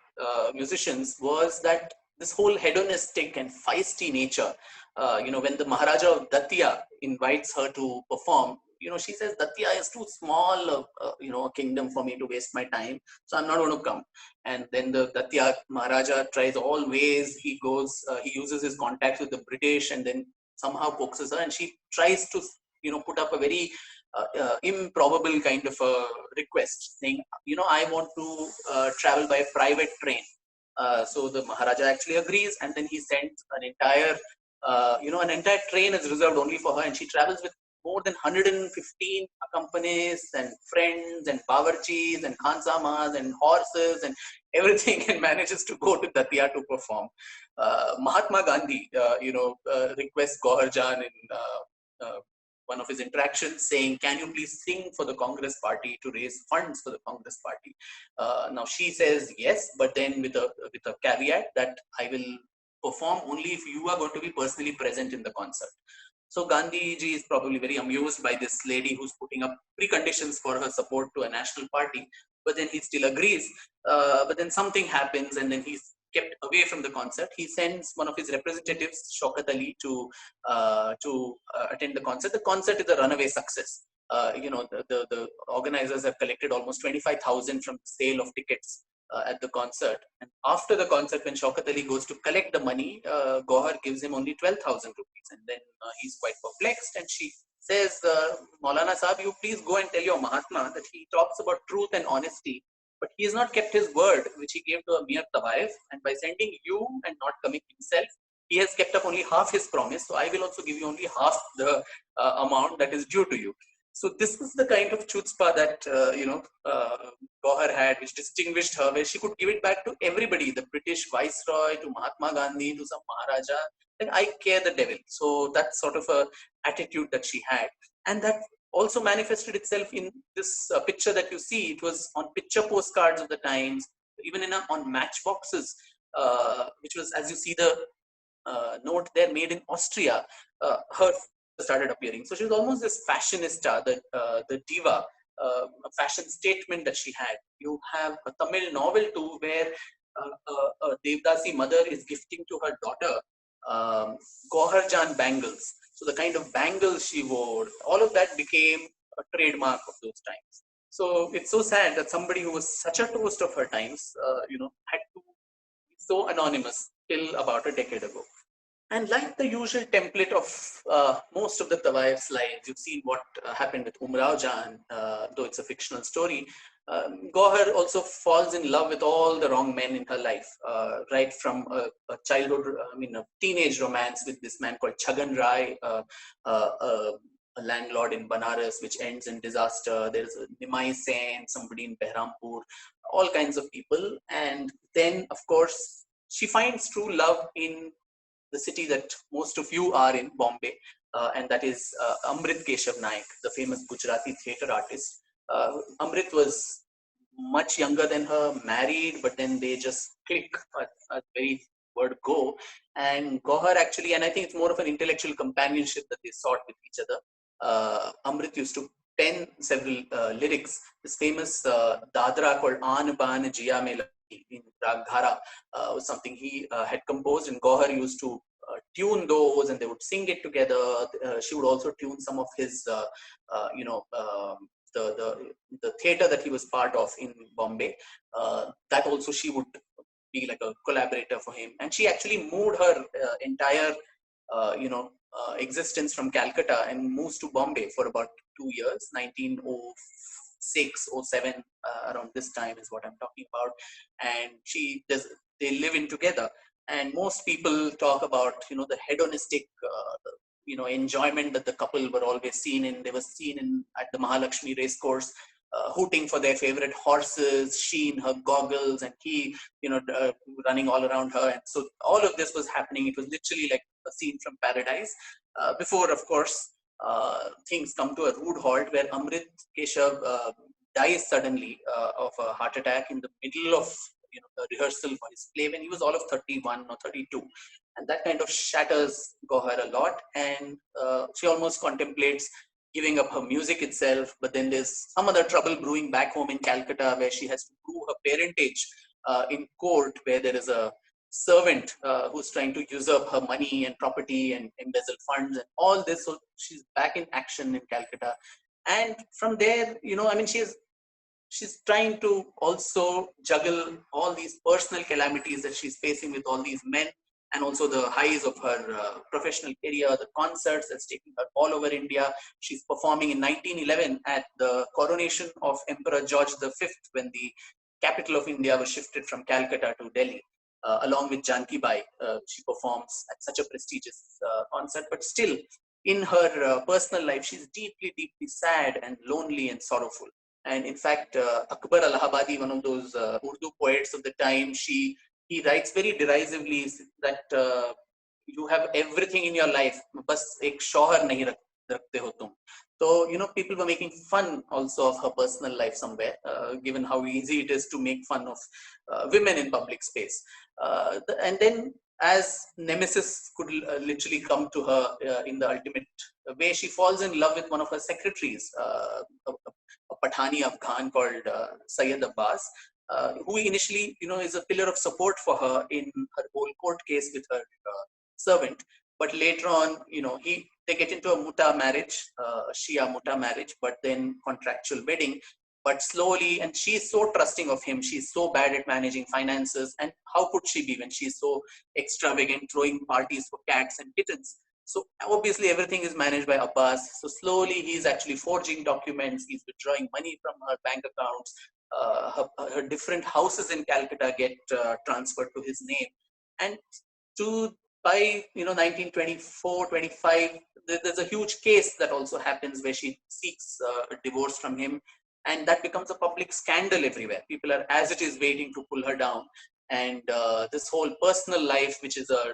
musicians was that this whole hedonistic and feisty nature. When the Maharaja of Datia invites her to perform, she says, Datia is too small, a kingdom for me to waste my time, so I'm not going to come. And then the Datia Maharaja tries all ways. He goes, he uses his contacts with the British, and then somehow coaxes her, and she tries to, put up a very improbable kind of a request, saying, I want to travel by private train. So the Maharaja actually agrees, and then he sends an entire, an entire train is reserved only for her, and she travels with more than 115 accompanies and friends and bawarchis and khansamas and horses and everything, and manages to go to Datia to perform. Mahatma Gandhi, requests Gauhar Jaan in one of his interactions, saying, can you please sing for the Congress party to raise funds for the Congress party? Now she says yes, but then with a caveat that I will perform only if you are going to be personally present in the concert. So Gandhi ji is probably very amused by this lady who's putting up preconditions for her support to a national party, but then he still agrees. But then something happens, and then he's kept away from the concert. He sends one of his representatives, Shaukat Ali, to attend the concert. The concert is a runaway success. The organizers have collected almost 25,000 from the sale of tickets at the concert. And after the concert, when Shaukat Ali goes to collect the money, Gauhar gives him only 12,000 rupees. And then he's quite perplexed, and she says, Maulana Sahab, you please go and tell your Mahatma that he talks about truth and honesty, but he has not kept his word, which he gave to a mere tawaif. And by sending you and not coming himself, he has kept up only half his promise. So I will also give you only half the amount that is due to you. So this was the kind of chutzpah that, Gauhar had, which distinguished her, where she could give it back to everybody, the British Viceroy, to Mahatma Gandhi, to some Maharaja. Like, I care the devil. So that's sort of a attitude that she had. And that also manifested itself in this picture that you see. It was on picture postcards of the times, even on matchboxes, which was, as you see the note there, made in Austria. Her started appearing. So she was almost this fashionista, the diva, a fashion statement that she had. You have a Tamil novel too, where a Devadasi mother is gifting to her daughter Gauhar Jaan bangles. So the kind of bangles she wore, all of that became a trademark of those times. So it's so sad that somebody who was such a toast of her times, had to be so anonymous till about a decade ago. And like the usual template of most of the tawaifs' lives, you've seen what happened with Umrao Jaan, though it's a fictional story. Gauhar also falls in love with all the wrong men in her life, right from a teenage romance with this man called Chhagan Rai, a landlord in Banaras, which ends in disaster. There's a Nimai Sen, somebody in Behrampur, all kinds of people. And then, of course, she finds true love in the city that most of you are in, Bombay, and that is Amrit Keshav Naik, the famous Gujarati theatre artist. Amrit was much younger than her, married, but then they just click at the very word go. And Gauhar actually, and I think it's more of an intellectual companionship that they sought with each other. Amrit used to pen several lyrics. This famous Dadra called Aan Baan Jiya Mein in Rag Dhara was something he had composed, and Gauhar used to tune those, and they would sing it together. She would also tune some of his, the theatre that he was part of in Bombay. That also she would be like a collaborator for him, and she actually moved her entire, existence from Calcutta and moves to Bombay for about 2 years, 1906, 07, around this time is what I'm talking about. And they live in together. And most people talk about, the hedonistic, enjoyment that the couple were always seen in. They were seen at the Mahalakshmi racecourse, hooting for their favorite horses, she in her goggles, and he, running all around her. And so all of this was happening. It was literally like a scene from paradise. Before, of course, things come to a rude halt, where Amrit Keshav dies suddenly of a heart attack in the middle of the rehearsal for his play when he was all of 31 or 32. And that kind of shatters Gauhar a lot. And she almost contemplates giving up her music itself. But then there's some other trouble brewing back home in Calcutta, where she has to prove her parentage in court, where there is a servant who's trying to usurp her money and property and embezzle funds and all this. So she's back in action in Calcutta. And from there, I mean, she's trying to also juggle all these personal calamities that she's facing with all these men, and also the highs of her professional career, the concerts that's taking her all over India. She's performing in 1911 at the coronation of Emperor George V, when the capital of India was shifted from Calcutta to Delhi. Along with Janki Bai, she performs at such a prestigious concert, but still in her personal life, she's deeply, deeply sad and lonely and sorrowful. And in fact, Akbar Allahabadi, one of those Urdu poets of the time, he writes very derisively that you have everything in your life, bas ek shohar nahi rakhte ho tum. So, people were making fun also of her personal life somewhere, given how easy it is to make fun of women in public space. And then, as nemesis could literally come to her in the ultimate way, she falls in love with one of her secretaries, a Pathani Afghan called Syed Abbas, who initially, is a pillar of support for her in her whole court case with her servant. But later on, they get into a muta marriage, Shia muta marriage, but then contractual wedding. But slowly, and she's so trusting of him, she's so bad at managing finances, and how could she be when she's so extravagant, throwing parties for cats and kittens? So obviously everything is managed by Abbas. So slowly he's actually forging documents, he's withdrawing money from her bank accounts, her different houses in Calcutta get transferred to his name. And by 1924, 25, there's a huge case that also happens where she seeks a divorce from him. And that becomes a public scandal everywhere. People are as it is waiting to pull her down. And this whole personal life, which is a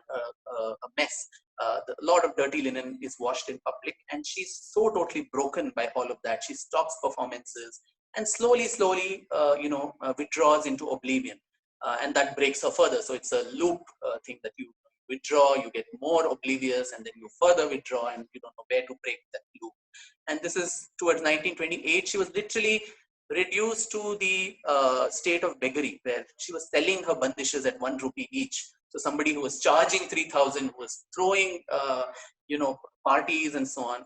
mess, a lot of dirty linen is washed in public, and she's so totally broken by all of that. She stops performances and slowly, withdraws into oblivion, and that breaks her further. So it's a loop thing that you withdraw, you get more oblivious, and then you further withdraw, and you don't know where to break that loop. And this is towards 1928. She was literally reduced to the state of beggary, where she was selling her bandishes at 1 rupee each. So somebody who was charging 3,000 was throwing, parties and so on.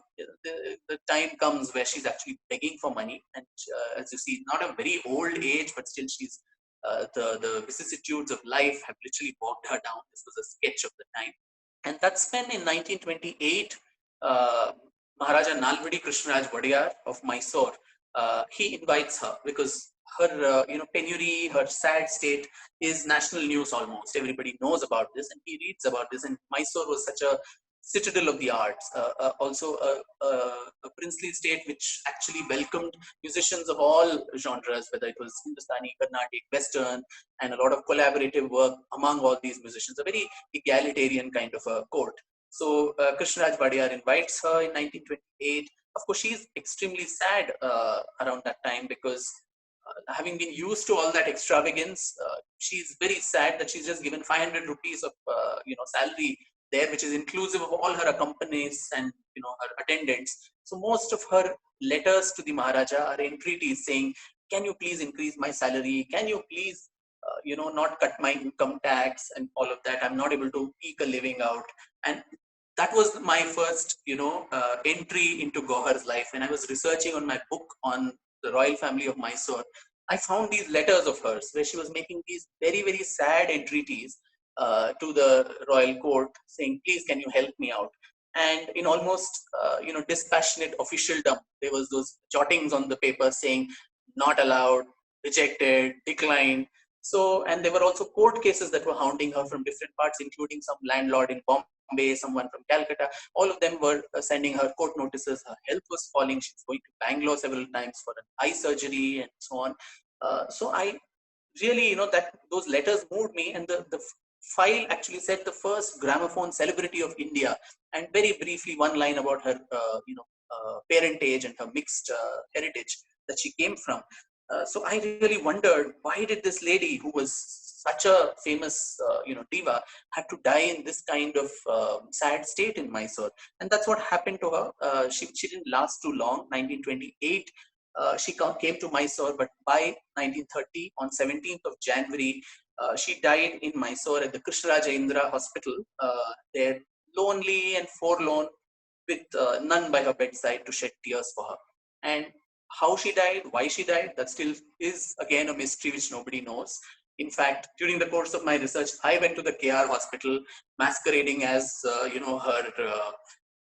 The time comes where she's actually begging for money. And as you see, not a very old age, but still she's, the vicissitudes of life have literally bogged her down. This was a sketch of the time. And that's when in 1928, Maharaja Nalvadi Krishnaraj Wadiyar of Mysore, he invites her because her, penury, her sad state is national news almost. Everybody knows about this, and he reads about this. And Mysore was such a citadel of the arts, also a princely state which actually welcomed musicians of all genres, whether it was Hindustani, Carnatic, Western, and a lot of collaborative work among all these musicians, a very egalitarian kind of a court. So Krishnaraj Wadiyar invites her in 1928. Of course, she's extremely sad around that time because having been used to all that extravagance, she's very sad that she's just given 500 rupees of salary there, which is inclusive of all her accompanist and her attendants. So most of her letters to the Maharaja are entreaties saying, "Can you please increase my salary? Can you please not cut my income tax and all of that? I'm not able to eke a living out." And that was my first entry into Gauhar's life. When I was researching on my book on the royal family of Mysore, I found these letters of hers where she was making these very, very sad entreaties to the royal court saying, "Please, can you help me out?" And in almost dispassionate officialdom, there was those jottings on the paper saying, "Not allowed," "Rejected," "Declined." So, and there were also court cases that were hounding her from different parts, including some landlord in Bombay, someone from Calcutta. All of them were sending her court notices. Her health was falling. She was going to Bangalore several times for an eye surgery and so on. So I really, that those letters moved me, and the file actually said the first gramophone celebrity of India, and very briefly one line about her, parentage and her mixed heritage that she came from. So I really wondered, why did this lady who was such a famous, diva had to die in this kind of sad state in Mysore? And that's what happened to her. She didn't last too long. 1928, she came to Mysore, but by 1930, on 17th of January, She died in Mysore at the Krishnarajendra Hospital. There, lonely and forlorn, with none by her bedside to shed tears for her. And how she died, why she died, that still is again a mystery which nobody knows. In fact, during the course of my research, I went to the KR hospital masquerading as,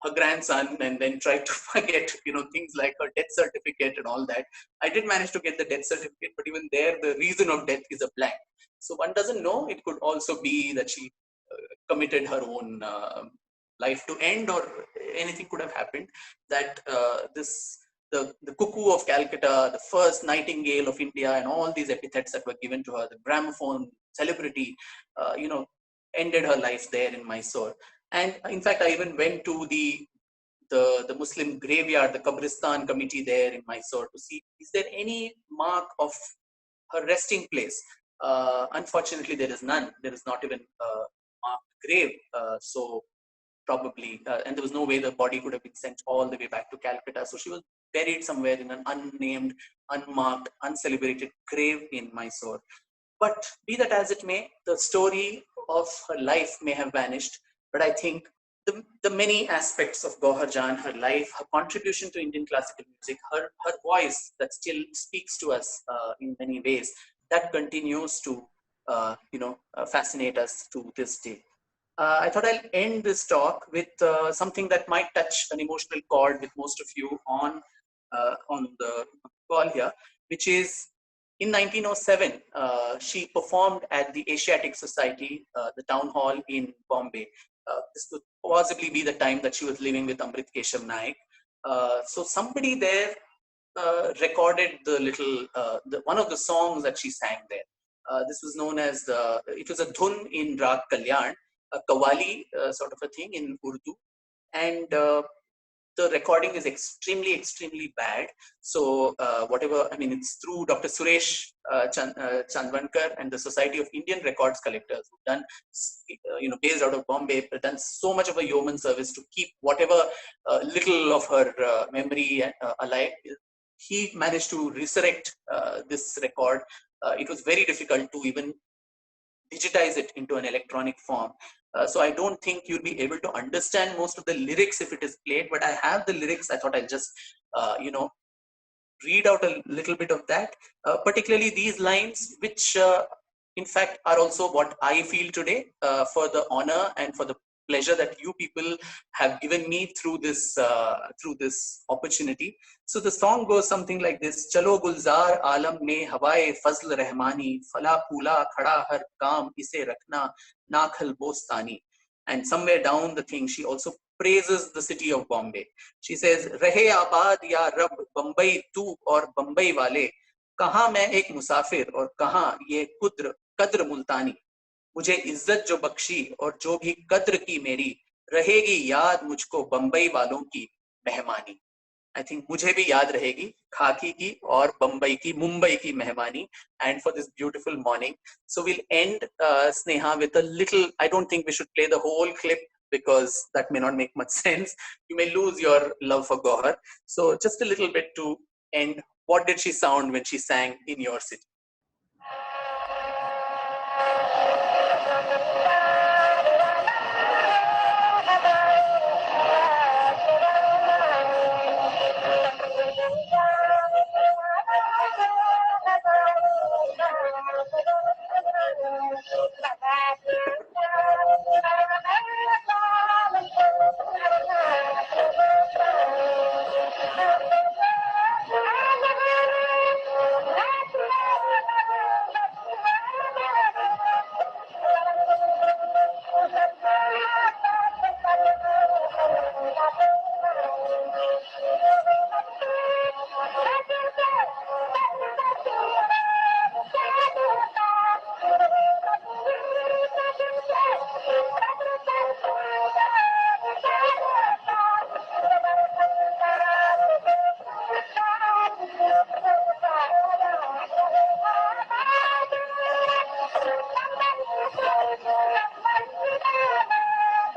her grandson, and then tried to forget, things like her death certificate and all that. I did manage to get the death certificate, but even there, the reason of death is a blank. So one doesn't know. It could also be that she committed her own life to end, or anything could have happened. That the cuckoo of Calcutta, the first nightingale of India, and all these epithets that were given to her, the gramophone celebrity, ended her life there in Mysore. And in fact, I even went to the Muslim graveyard, the Qabristan committee there in Mysore, to see, is there any mark of her resting place? Unfortunately, there is none. There is not even a marked grave. So probably, and there was no way the body could have been sent all the way back to Calcutta. So she was buried somewhere in an unnamed, unmarked, uncelebrated grave in Mysore. But be that as it may, the story of her life may have vanished. But I think the many aspects of Gauhar Jaan, her life, her contribution to Indian classical music, her voice that still speaks to us in many ways, that continues to fascinate us to this day. I thought I'll end this talk with something that might touch an emotional chord with most of you on the call here, which is in 1907, she performed at the Asiatic Society, the town hall in Bombay. This could possibly be the time that she was living with Amrit Keshav Naik. So somebody there recorded one of the songs that she sang there. This was known as it was a dhun in Rag Kalyan, a Qawwali sort of a thing in Urdu. And the recording is extremely bad. So it's through Dr. Suresh Chandwankar and the Society of Indian Records Collectors, who've done, based out of Bombay, done so much of a yeoman service to keep whatever little of her memory alive. He managed to resurrect this record. It was very difficult to even digitize it into an electronic form. So I don't think you'll be able to understand most of the lyrics if it is played, but I have the lyrics. I thought I'll just, read out a little bit of that, particularly these lines, which in fact are also what I feel today, for the honor and for the pleasure that you people have given me through this opportunity. So the song goes something like this: Chalo gulzar alam mein hawaye fazl rahmani, fala pula khada har kaam ise rakhna nakhal bostani. And somewhere down the thing, she also praises the city of Bombay. She says, Rahe abad ya Rab Bombay tu aur Bombay wale, kahan main ek musafir aur kahan ye kadr multani. मुझे इज्जत जो बख्शी और जो भी कद्र की मेरी, रहेगी याद मुझको बंबई वालों की मेहमानी. I think मुझे भी याद रहेगी खाकी की और बंबई की, मुंबई की मेहमानी. And for this beautiful morning, so we'll end Sneha with a little. I don't think we should play the whole clip because that may not make much sense. You may lose your love for Gauhar. So just a little bit to end. What did she sound when she sang in your city?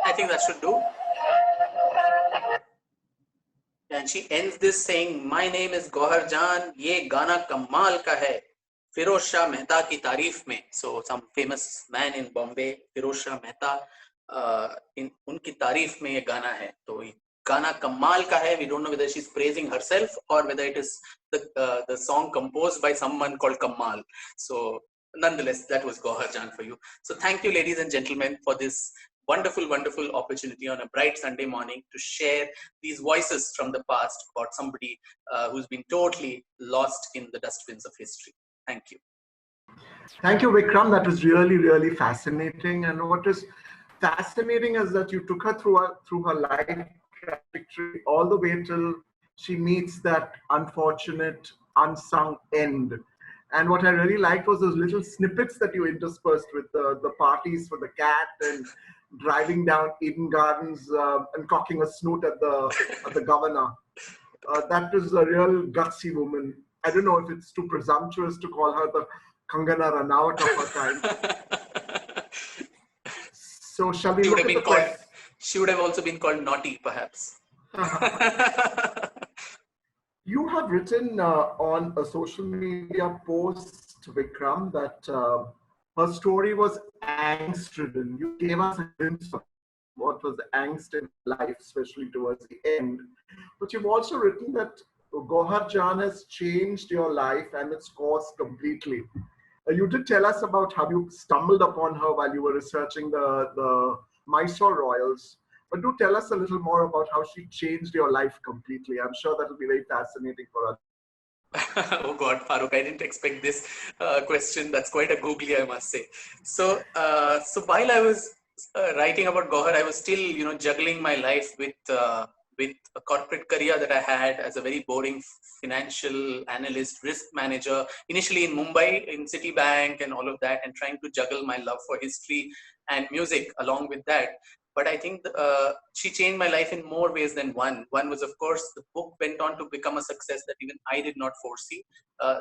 I think that should do. And she ends this saying, my name is Gauhar Jaan, ye gana kamal ka hai. Firoz Shah Mehta ki तारीफ में, so some famous man in Bombay, Firoz Shah Mehta, in उनकी तारीफ में ये गाना है. तो ये गाना कमाल का है. We don't know whether she's praising herself or whether it is the song composed by someone called Kamal. So nonetheless, that was Gauhar Jaan for you. So thank you, ladies and gentlemen, for this wonderful opportunity on a bright Sunday morning to share these voices from the past about somebody who's been totally lost in the dustbins of history. Thank you. Thank you, Vikram. That was really fascinating. And what is fascinating is that you took her through her life trajectory all the way till she meets that unfortunate, unsung end. And what I really liked was those little snippets that you interspersed with the parties for the cat and driving down Eden Gardens and cocking a snoot at the governor. That was a real gutsy woman. I don't know if it's too presumptuous to call her the Kangana Ranaut of her time. So shall we look at the question? She would have also been called naughty, perhaps. You have written on a social media post, Vikram, that her story was angst-ridden. You gave us a glimpse of what was the angst in life, especially towards the end. But you've also written that GauharJaan has changed your life and its course completely. You did tell us about how you stumbled upon her while you were researching the Mysore royals. But do tell us a little more about how she changed your life completely. I'm sure that will be very fascinating for us. Oh God, Farooq, I didn't expect this question. That's quite a googly, I must say. So while I was writing about Gauhar, I was still, juggling my life with a corporate career that I had as a very boring financial analyst, risk manager, initially in Mumbai, in Citibank and all of that, and trying to juggle my love for history and music along with that. But I think she changed my life in more ways than one. One was, of course, the book went on to become a success that even I did not foresee.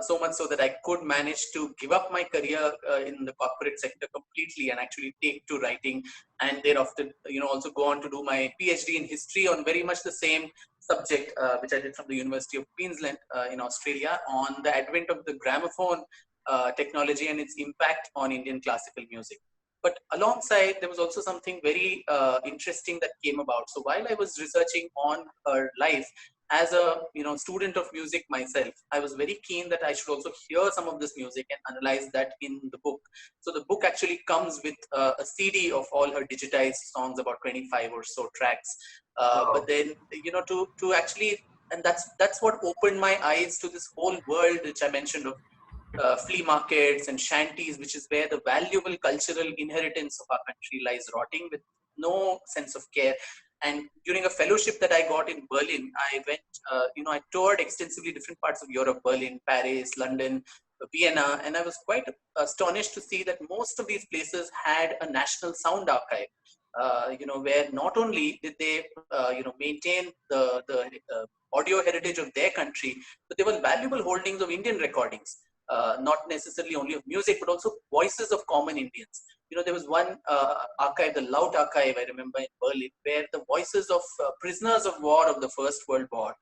So much so that I could manage to give up my career in the corporate sector completely and actually take to writing, and thereafter, also go on to do my PhD in history on very much the same subject, which I did from the University of Queensland in Australia, on the advent of the gramophone technology and its impact on Indian classical music. But alongside, there was also something very interesting that came about. So while I was researching on her life, as a student of music myself, I was very keen that I should also hear some of this music and analyze that in the book. So the book actually comes with a CD of all her digitized songs, about 25 or so tracks. Wow. But then, to actually, and that's what opened my eyes to this whole world, which I mentioned of flea markets and shanties, which is where the valuable cultural inheritance of our country lies rotting with no sense of care. And during a fellowship that I got in Berlin, I went, I toured extensively different parts of Europe, Berlin, Paris, London, Vienna, and I was quite astonished to see that most of these places had a national sound archive. Where not only did they, maintain the audio heritage of their country, but they were valuable holdings of Indian recordings. Not necessarily only of music, but also voices of common Indians. There was one archive, the Laut archive, I remember in Berlin, where the voices of prisoners of war of the First World War,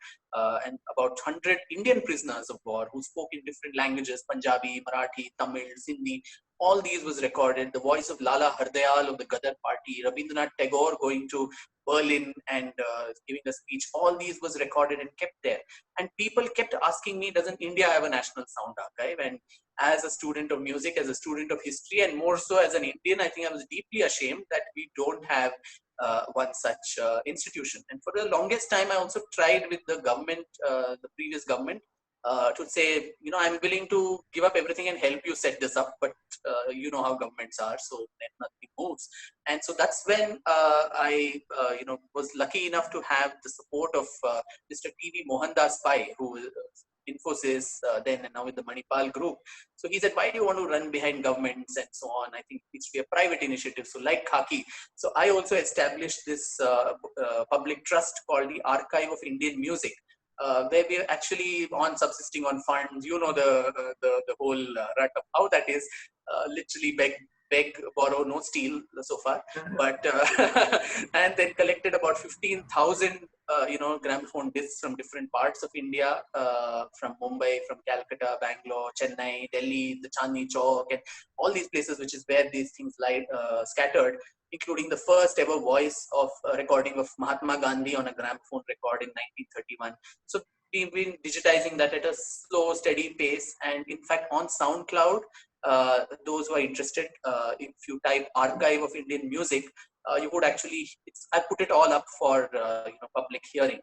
and about 100 Indian prisoners of war who spoke in different languages, Punjabi, Marathi, Tamil, Sindhi, all these was recorded. The voice of Lala Hardayal of the Gadar Party, Rabindranath Tagore going to Berlin and giving a speech, all these was recorded and kept there. And people kept asking me, doesn't India have a national sound archive? And as a student of music, as a student of history, and more so as an Indian, I think I was deeply ashamed that we don't have one such institution. And for the longest time, I also tried with the government, the previous government, to say, I'm willing to give up everything and help you set this up, but you know how governments are, so then nothing moves. And so that's when I, was lucky enough to have the support of Mr. T.V. Mohandas Pai, who was Infosys then and now with the Manipal group. So he said, why do you want to run behind governments and so on? I think it needs to be a private initiative. So like Khaki. So I also established this public trust called the Archive of Indian Music, where we're actually subsisting on funds. The whole rut of how that is, literally beg, borrow, no steal so far. But and then collected about 15,000 gramophone discs from different parts of India, from Mumbai, from Calcutta, Bangalore, Chennai, Delhi, the Chandni Chowk, and all these places, which is where these things lie scattered, including the first ever voice of a recording of Mahatma Gandhi on a gramophone record in 1931. So we've been digitizing that at a slow, steady pace. And in fact, on SoundCloud, those who are interested, if you type archive of Indian music, you would actually, I put it all up for public hearing,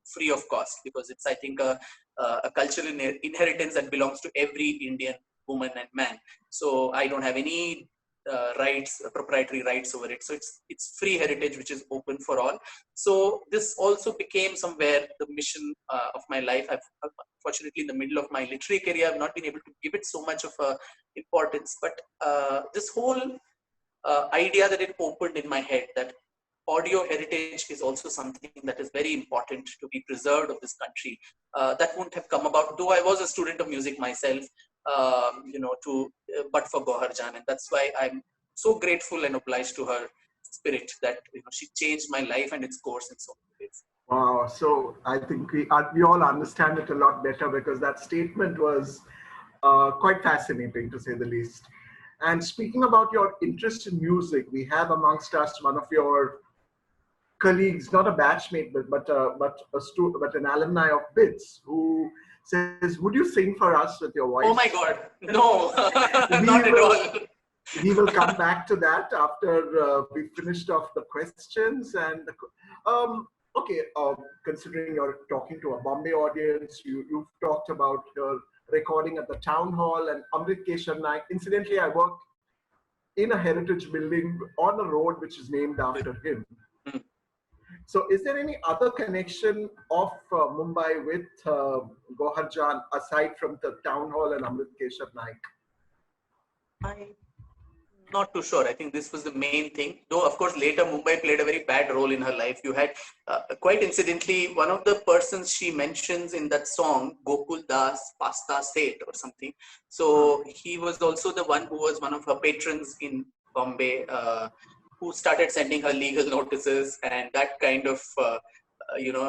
free of cost, because it's, I think, a cultural inheritance that belongs to every Indian woman and man. So I don't have any rights, proprietary rights over it. So it's free heritage, which is open for all. So this also became somewhere the mission of my life. I've unfortunately, in the middle of my literary career, I've not been able to give it so much of importance. But this whole idea that it opened in my head, that audio heritage is also something that is very important to be preserved of this country. That wouldn't have come about, though I was a student of music myself, but for Gohar Jaan. And that's why I'm so grateful and obliged to her spirit that she changed my life and its course in so many ways. Wow. So I think we all understand it a lot better, because that statement was quite fascinating, to say the least. And speaking about your interest in music, we have amongst us one of your colleagues, not a batchmate, but an alumni of BITS, who says, "Would you sing for us with your voice?" Oh my God, no, not at all. We will come back to that after we finished off the questions. And okay, considering you're talking to a Bombay audience, you've talked about your recording at the town hall and Amrit Keshav Naik. Incidentally, I worked in a heritage building on a road which is named after him. So is there any other connection of Mumbai with GauharJaan aside from the town hall and Amrit Keshav Naik? I'm not too sure. I think this was the main thing. Though, of course, later Mumbai played a very bad role in her life. You had, quite incidentally, one of the persons she mentions in that song, Gokul Das Pasta Seth or something. So he was also the one who was one of her patrons in Bombay, who started sending her legal notices, and that kind of,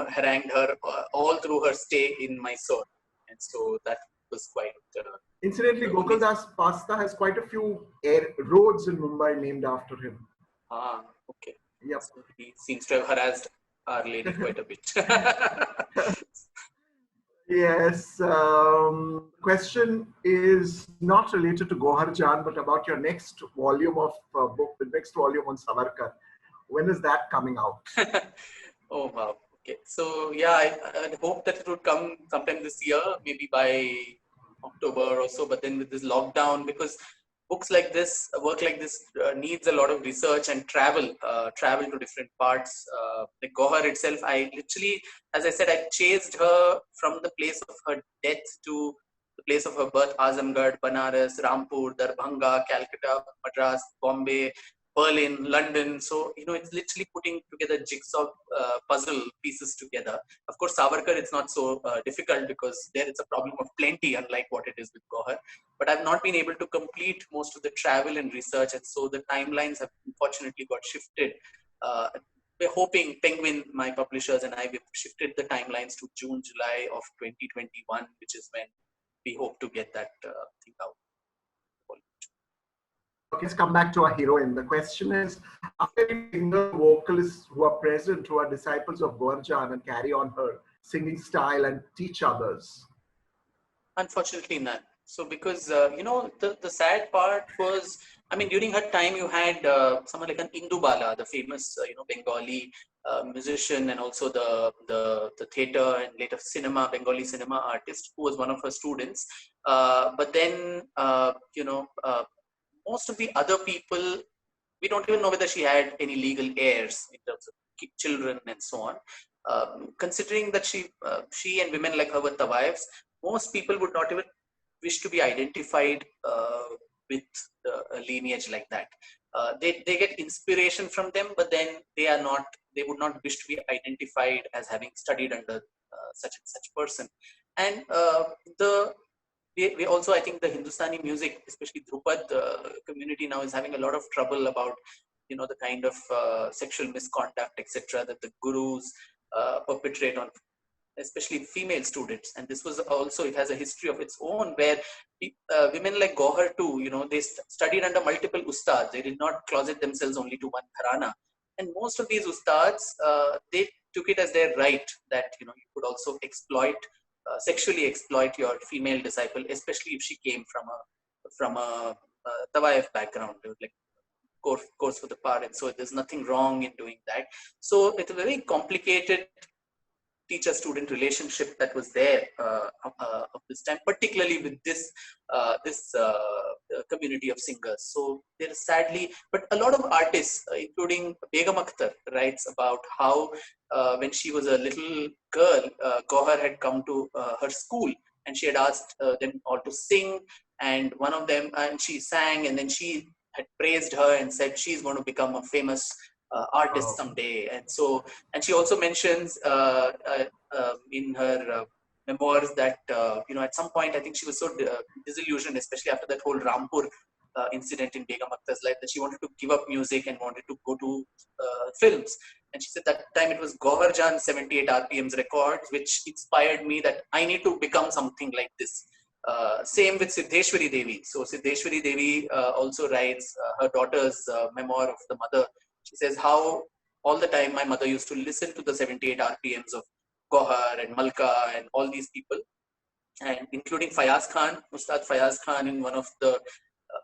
harangued her all through her stay in Mysore. And so that was quite... Incidentally, Gokul Das Pasta has quite a few roads in Mumbai named after him. Ah, okay. Yep. So he seems to have harassed Our Lady quite a bit. Yes. Question is not related to GauharJaan, but about your next volume of book, the next volume on Savarkar. When is that coming out? Oh, wow. Okay. So, yeah, I hope that it would come sometime this year, maybe by October or so. But then with this lockdown, because books like this, work like this needs a lot of research and travel to different parts. Like Gohar itself, I literally, as I said, I chased her from the place of her death to the place of her birth: Azamgarh, Banaras, Rampur, Darbhanga, Calcutta, Madras, Bombay, Berlin, London. So, it's literally putting together jigsaw puzzle pieces together. Of course, Savarkar, it's not so difficult, because there it's a problem of plenty, unlike what it is with Gohar. But I've not been able to complete most of the travel and research, and so the timelines have unfortunately got shifted. We're hoping Penguin, my publishers, and I, we've shifted the timelines to June, July of 2021, which is when we hope to get that thing out. Okay, let's come back to our heroine. The question is, are there any singer vocalists who are present, who are disciples of GauharJaan and carry on her singing style and teach others? Unfortunately, none. So because, the sad part was, during her time, you had someone like an Indubala, the famous, Bengali musician, and also the theatre and later Bengali cinema artist, who was one of her students. But then, most of the other people, we don't even know whether she had any legal heirs in terms of children and so on. Considering that she and women like her were tawaifs, most people would not even wish to be identified with a lineage like that. They get inspiration from them, but then they would not wish to be identified as having studied under such and such person. And we also, I think, the Hindustani music, especially Dhrupad community now, is having a lot of trouble about, the kind of sexual misconduct, etc., that the gurus perpetrate on especially female students. And this was also, it has a history of its own, where women like Gauhar too, they studied under multiple ustads. They did not closet themselves only to one gharana. And most of these ustads, they took it as their right that, you could also sexually exploit your female disciple, especially if she came from a tawaif background, like course for the part. And so there's nothing wrong in doing that. So it's a very complicated teacher-student relationship that was there of this time, particularly with this community of singers. So there is sadly, but a lot of artists, including Begum Akhtar, writes about how when she was a little girl, Gauhar had come to her school and she had asked them all to sing, and one of them, and she sang, and then she had praised her and said she's going to become a famous artist someday. And so, and she also mentions in her memoirs that at some point, I think she was so disillusioned, especially after that whole Rampur incident in Begum Akhtar's life, that she wanted to give up music and wanted to go to films. And she said that time it was GauharJaan 78 RPMs records, which inspired me that I need to become something like this. Same with Siddheshwari Devi. So Siddheshwari Devi also writes her daughter's memoir of the mother. She says how all the time my mother used to listen to the 78 RPMs of Gauhar and Malka and all these people, and including Fayaz Khan. Ustad Fayaz Khan in one of the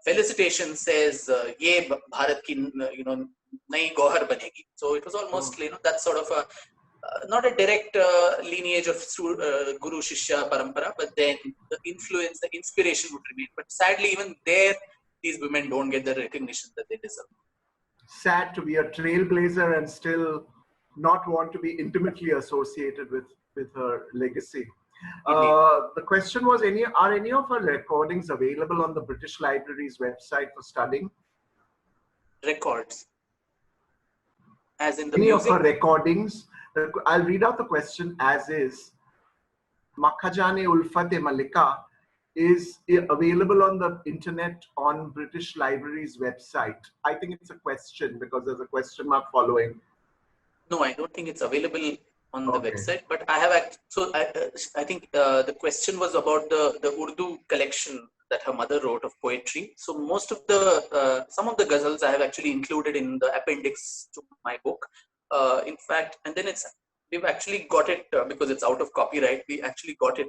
felicitations says, "Ye Bharat ki nayi Gauhar banegi." So it was almost that sort of a not a direct lineage of Guru Shishya Parampara, but then the influence, the inspiration would remain. But sadly, even there, these women don't get the recognition that they deserve. Sad to be a trailblazer and still not want to be intimately associated with her legacy. The question was, are any of her recordings available on the British Library's website for studying? Records? As in the any music? of her recordings. I'll read out the question as is. Makhajane Ulfate Malika is available on the internet on British Library's website. I think it's a question because there's a question mark following. No, I don't think it's available on the website, but I have, so I think the question was about the Urdu collection that her mother wrote of poetry. So most of the, some of the ghazals I have actually included in the appendix to my book. In fact, and then we've actually got it, because it's out of copyright, we actually got it,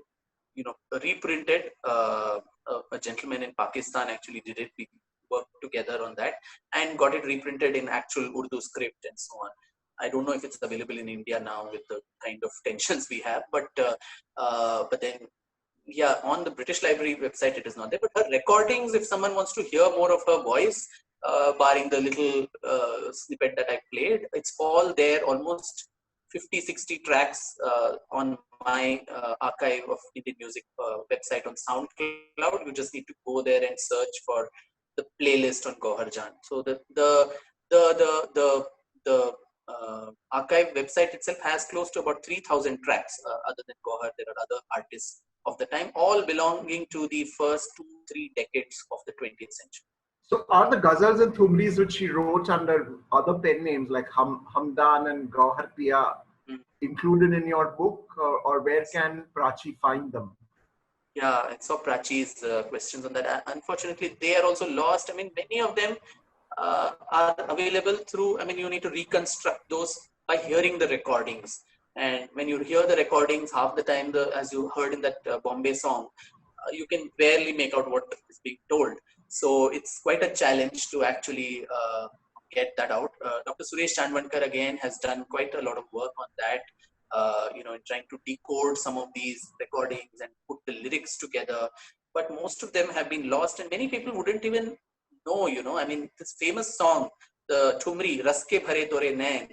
reprinted. A gentleman in Pakistan actually did it. We worked together on that and got it reprinted in actual Urdu script and so on. I don't know if it's available in India now with the kind of tensions we have, but then, yeah, on the British Library website, it is not there. But her recordings, if someone wants to hear more of her voice, barring the little snippet that I played, it's all there, almost 50-60 tracks on my archive of Indian music website on SoundCloud. You just need to go there and search for the playlist on GauharJaan. So the archive website itself has close to about 3,000 tracks. Other than Gauhar, there are other artists of the time, all belonging to the first 2-3 decades of the 20th century. So are the ghazals and thumris which she wrote under other pen names like Hamdan and Gauhar Piya included in your book, or where can Prachi find them? Yeah, I saw Prachi's questions on that. Unfortunately, they are also lost. I mean, many of them are available through, you need to reconstruct those by hearing the recordings. And when you hear the recordings, half the time, as you heard in that Bombay song, you can barely make out what is being told. So it's quite a challenge to actually get that out. Dr. Suresh Chandwankar again has done quite a lot of work on that, in trying to decode some of these recordings and put the lyrics together. But most of them have been lost, and many people wouldn't even know, this famous song, the Thumri, Raske Bhare Tore Nain,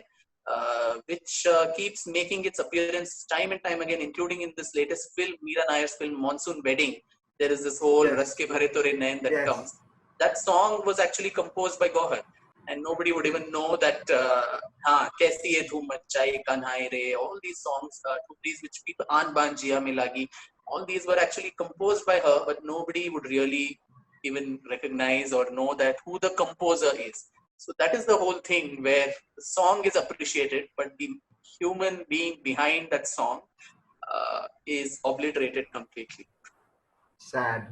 which keeps making its appearance time and time again, including in this latest film, Meera Nayar's film, Monsoon Wedding. There is this whole Raske Bhare Tore Nain that comes. That song was actually composed by Gauhar, and nobody would even know that, Kaisi Ye Dhoom Machai, Kanhai Re, all these songs, Thumris, which people, Aan Baan Jia Mein Lagi, all these were actually composed by her, but nobody would really even recognize or know that who the composer is. So that is the whole thing, where the song is appreciated, but the human being behind that song is obliterated completely. Sad.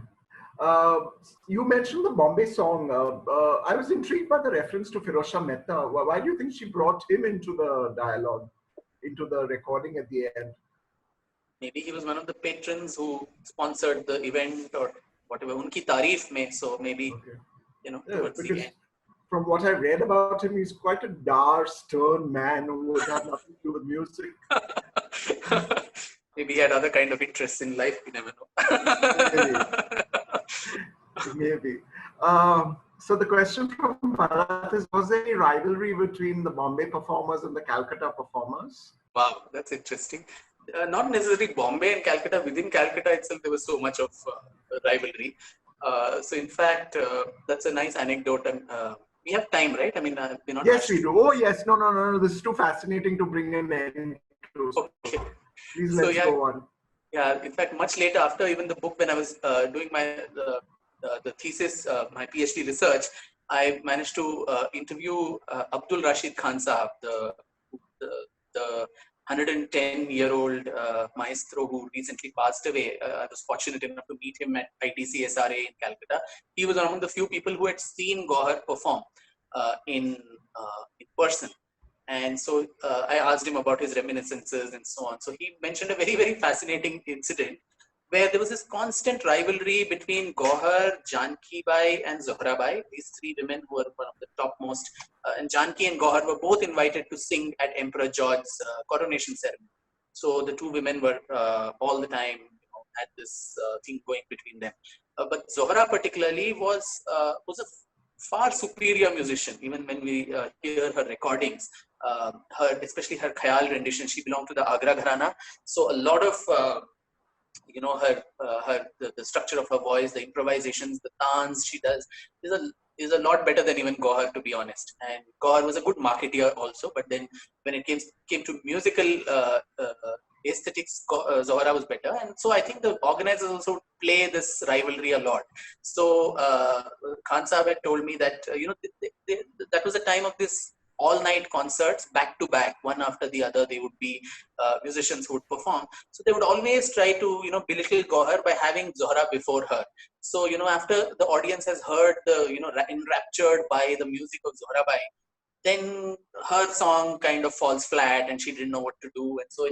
You mentioned the Bombay song. I was intrigued by the reference to Firozshah Mehta. Why do you think she brought him into the dialogue, into the recording at the end? Maybe he was one of the patrons who sponsored the event or whatever. Unki tareef mein, so maybe, towards the end. From what I read about him, he's quite a dark, stern man who would have nothing to do with music. Maybe he had other kind of interests in life. We never know. Maybe. So the question from Bharat is, was there any rivalry between the Bombay performers and the Calcutta performers? Wow, that's interesting. Not necessarily Bombay and Calcutta. Within Calcutta itself, there was so much of rivalry. So in fact, that's a nice anecdote. And we have time, right? I mean, we're not. Yes, we do. Oh, yes. No. This is too fascinating to bring an end to. Okay. Please let's go on. Yeah. In fact, much later, after even the book, when I was doing my the thesis, my PhD research, I managed to interview Abdul Rashid Khan Sahab, the 110-year-old maestro who recently passed away. I was fortunate enough to meet him at ITC-SRA in Calcutta. He was among the few people who had seen Gohar perform in person. And so I asked him about his reminiscences and so on. So he mentioned a very, very fascinating incident where there was this constant rivalry between Gauhar, Janki Bai and Zohra Bai, these three women who were one of the topmost. And Janki and Gauhar were both invited to sing at Emperor George's coronation ceremony. So the two women were all the time had this thing going between them. But Zohra particularly was a far superior musician. Even when we hear her recordings, especially her Khayal rendition, she belonged to the Agra Gharana. So a lot of the structure of her voice, the improvisations, the dance she does is a lot better than even Gauhar, to be honest. And Gauhar was a good marketeer also, but then when it came to musical aesthetics, Zohra was better. And so I think the organizers also play this rivalry a lot. So Khan Sahab had told me that that was a time of this all-night concerts back to back, one after the other. They would be musicians who would perform. So they would always try to belittle Gauhar by having Zohra before her. So after the audience has heard the enraptured by the music of Zohra Bai, then her song kind of falls flat and she didn't know what to do. And so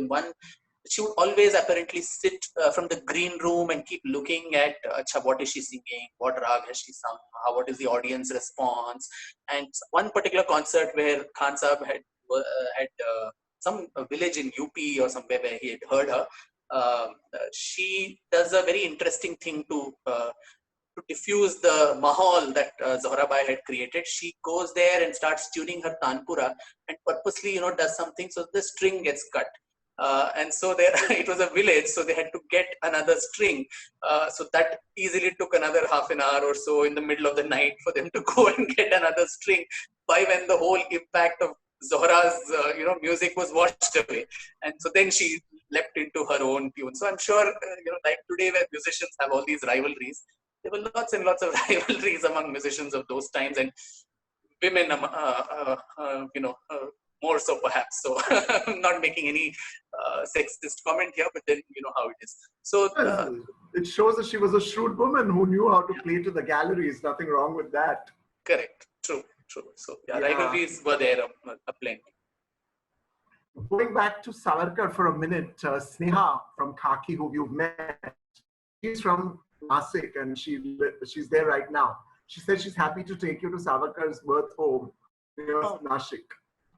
she would always apparently sit from the green room and keep looking at what is she singing, what rag has she sung, what is the audience response. And one particular concert where Khan Sahab had some village in UP or somewhere where he had heard her, she does a very interesting thing to diffuse the mahal that Zohra Bai had created. She goes there and starts tuning her tanpura and purposely does something so the string gets cut. And so there, it was a village, so they had to get another string. So that easily took another half an hour or so in the middle of the night for them to go and get another string. By when the whole impact of Zohra's music was washed away, and so then she leapt into her own tune. So I'm sure like today, where musicians have all these rivalries, there were lots and lots of rivalries among musicians of those times, and women, more so perhaps. So I'm not making any sexist comment here, but then you know how it is. So it shows that she was a shrewd woman who knew how to play to the galleries. Nothing wrong with that. Correct. True. So rivalries were there a plenty. Going back to Savarkar for a minute, Sneha from Khaki, who you've met, she's from Nasik and she's there right now. She said she's happy to take you to Savarkar's birth home, Nashik.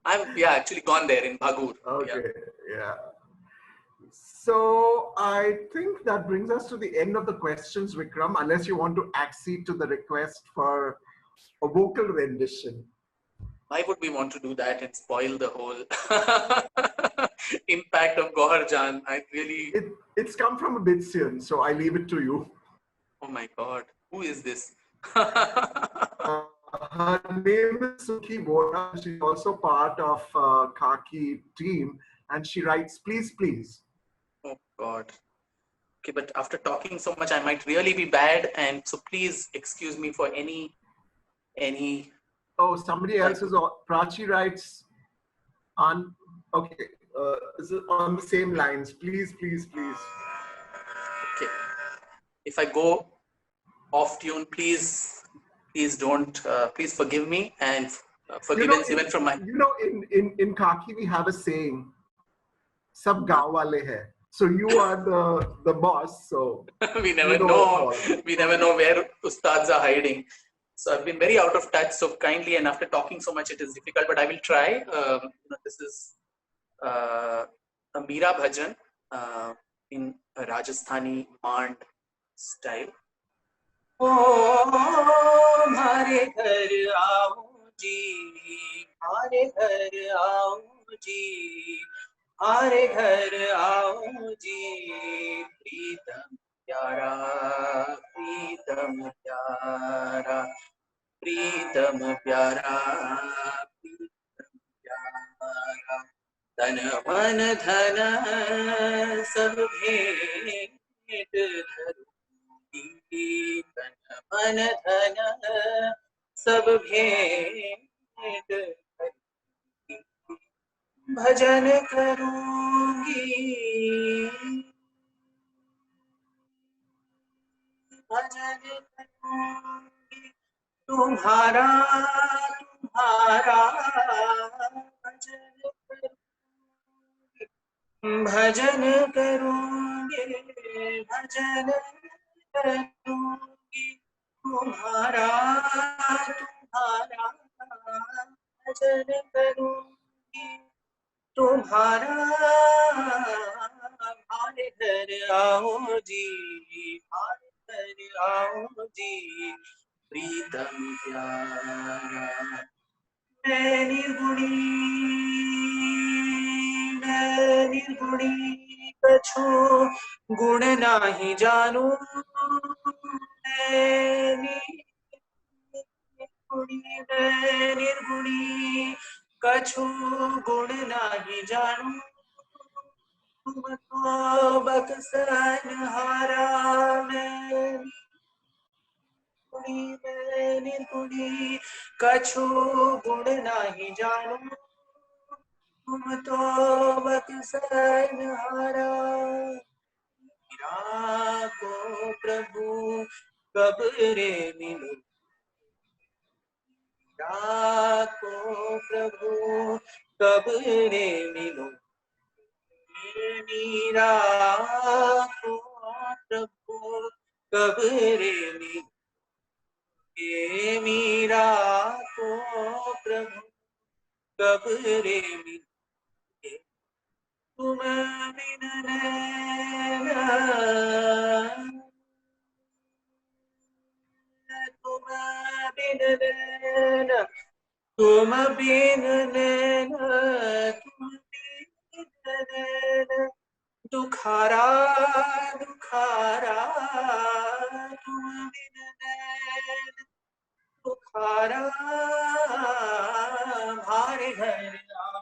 I've actually gone there in Bhagur. Okay, yeah. So I think that brings us to the end of the questions, Vikram, unless you want to accede to the request for a vocal rendition. Why would we want to do that and spoil the whole impact of Gohar Jaan? It's come from a Bitsian, so I leave it to you. Oh my God, who is this? Her name is Suki Bora. She's also part of Khaki team, and she writes, "Please, please." Oh God. Okay, but after talking so much, I might really be bad, and so please excuse me for any. Oh, somebody else is. Prachi writes. Okay, is on the same lines. Please, please, please. Okay. If I go off tune, please don't. Please forgive me and forgiveness even from my. In Khaki we have a saying, "Sab gaon wale hai." So you are the boss. So we never know. We never know where ustads are hiding. So I've been very out of touch. So kindly, and after talking so much, it is difficult. But I will try. This is a Meera bhajan in a Rajasthani Mand style. Oh, हमारे घर आओ जी, हमारे घर आओ जी, हमारे घर आओ जी, प्रीतम प्यारा, प्रीतम प्यारा, प्रीतम प्यारा, प्रीतम प्यारा, तन मन धन सब भेंट धरूंगी, तन मन धन सब भेंट धरूंगी, भजन करूंगी, भजन करूंगी, तुम्हारा तुम्हारा भजन करूंगी, भजन करूंगी, भजन करूंगी, तुम्हारा तुम्हारा भजन करूंगी, तुम्हारा हमारे घर आओ जी, हमारे घर आओ जी, प्रीतम प्यारा, मैं निर्गुणी कछु गुण नाही जानू, मैं निर्गुणी कछु गुण नाही जानू, तुम तो बक्सन हारा, मैं निर्गुणी कछु गुण नाही जानू, तुम तो बक्सन हारा, मीरा को प्रभु कब रे मिलो, मीरा को प्रभु कब रे मिलो, मीरा को प्रभु कब रे मिलो, मीरा को प्रभु कब रे मिलो, तुम बिन नैना, तुम बिन नैना, तुम बिन नैना, तुम बिन नैना, दुखारा दुखारा, तुम बिन नैना, दुखारा, हमारे घर आओ,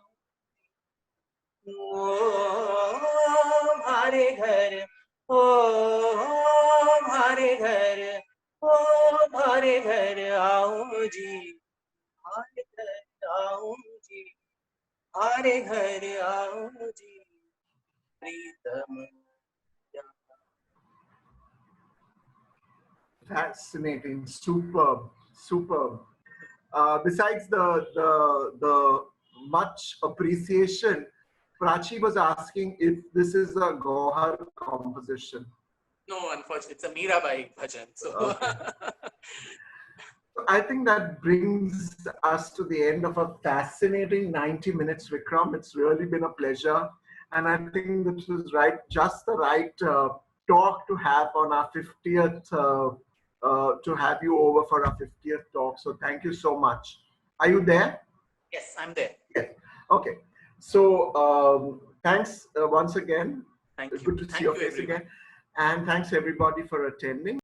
हमारे घर, ओ हमारे घर, ओ हमारे घर आओ जी, हमारे घर आओ जी, हमारे घर आओ जी, प्रीतम। Fascinating, superb, superb. Besides the much appreciation, Prachi was asking if this is a Gohar composition. No, unfortunately, it's a Mirabai bhajan. So. Okay. I think that brings us to the end of a fascinating 90 minutes, Vikram. It's really been a pleasure. And I think this was just the right talk to have on our 50th, to have you over for our 50th talk. So thank you so much. Are you there? Yes, I'm there. Yes. Okay. So thanks once again. Thank you. Good to see your face again. And thanks everybody for attending.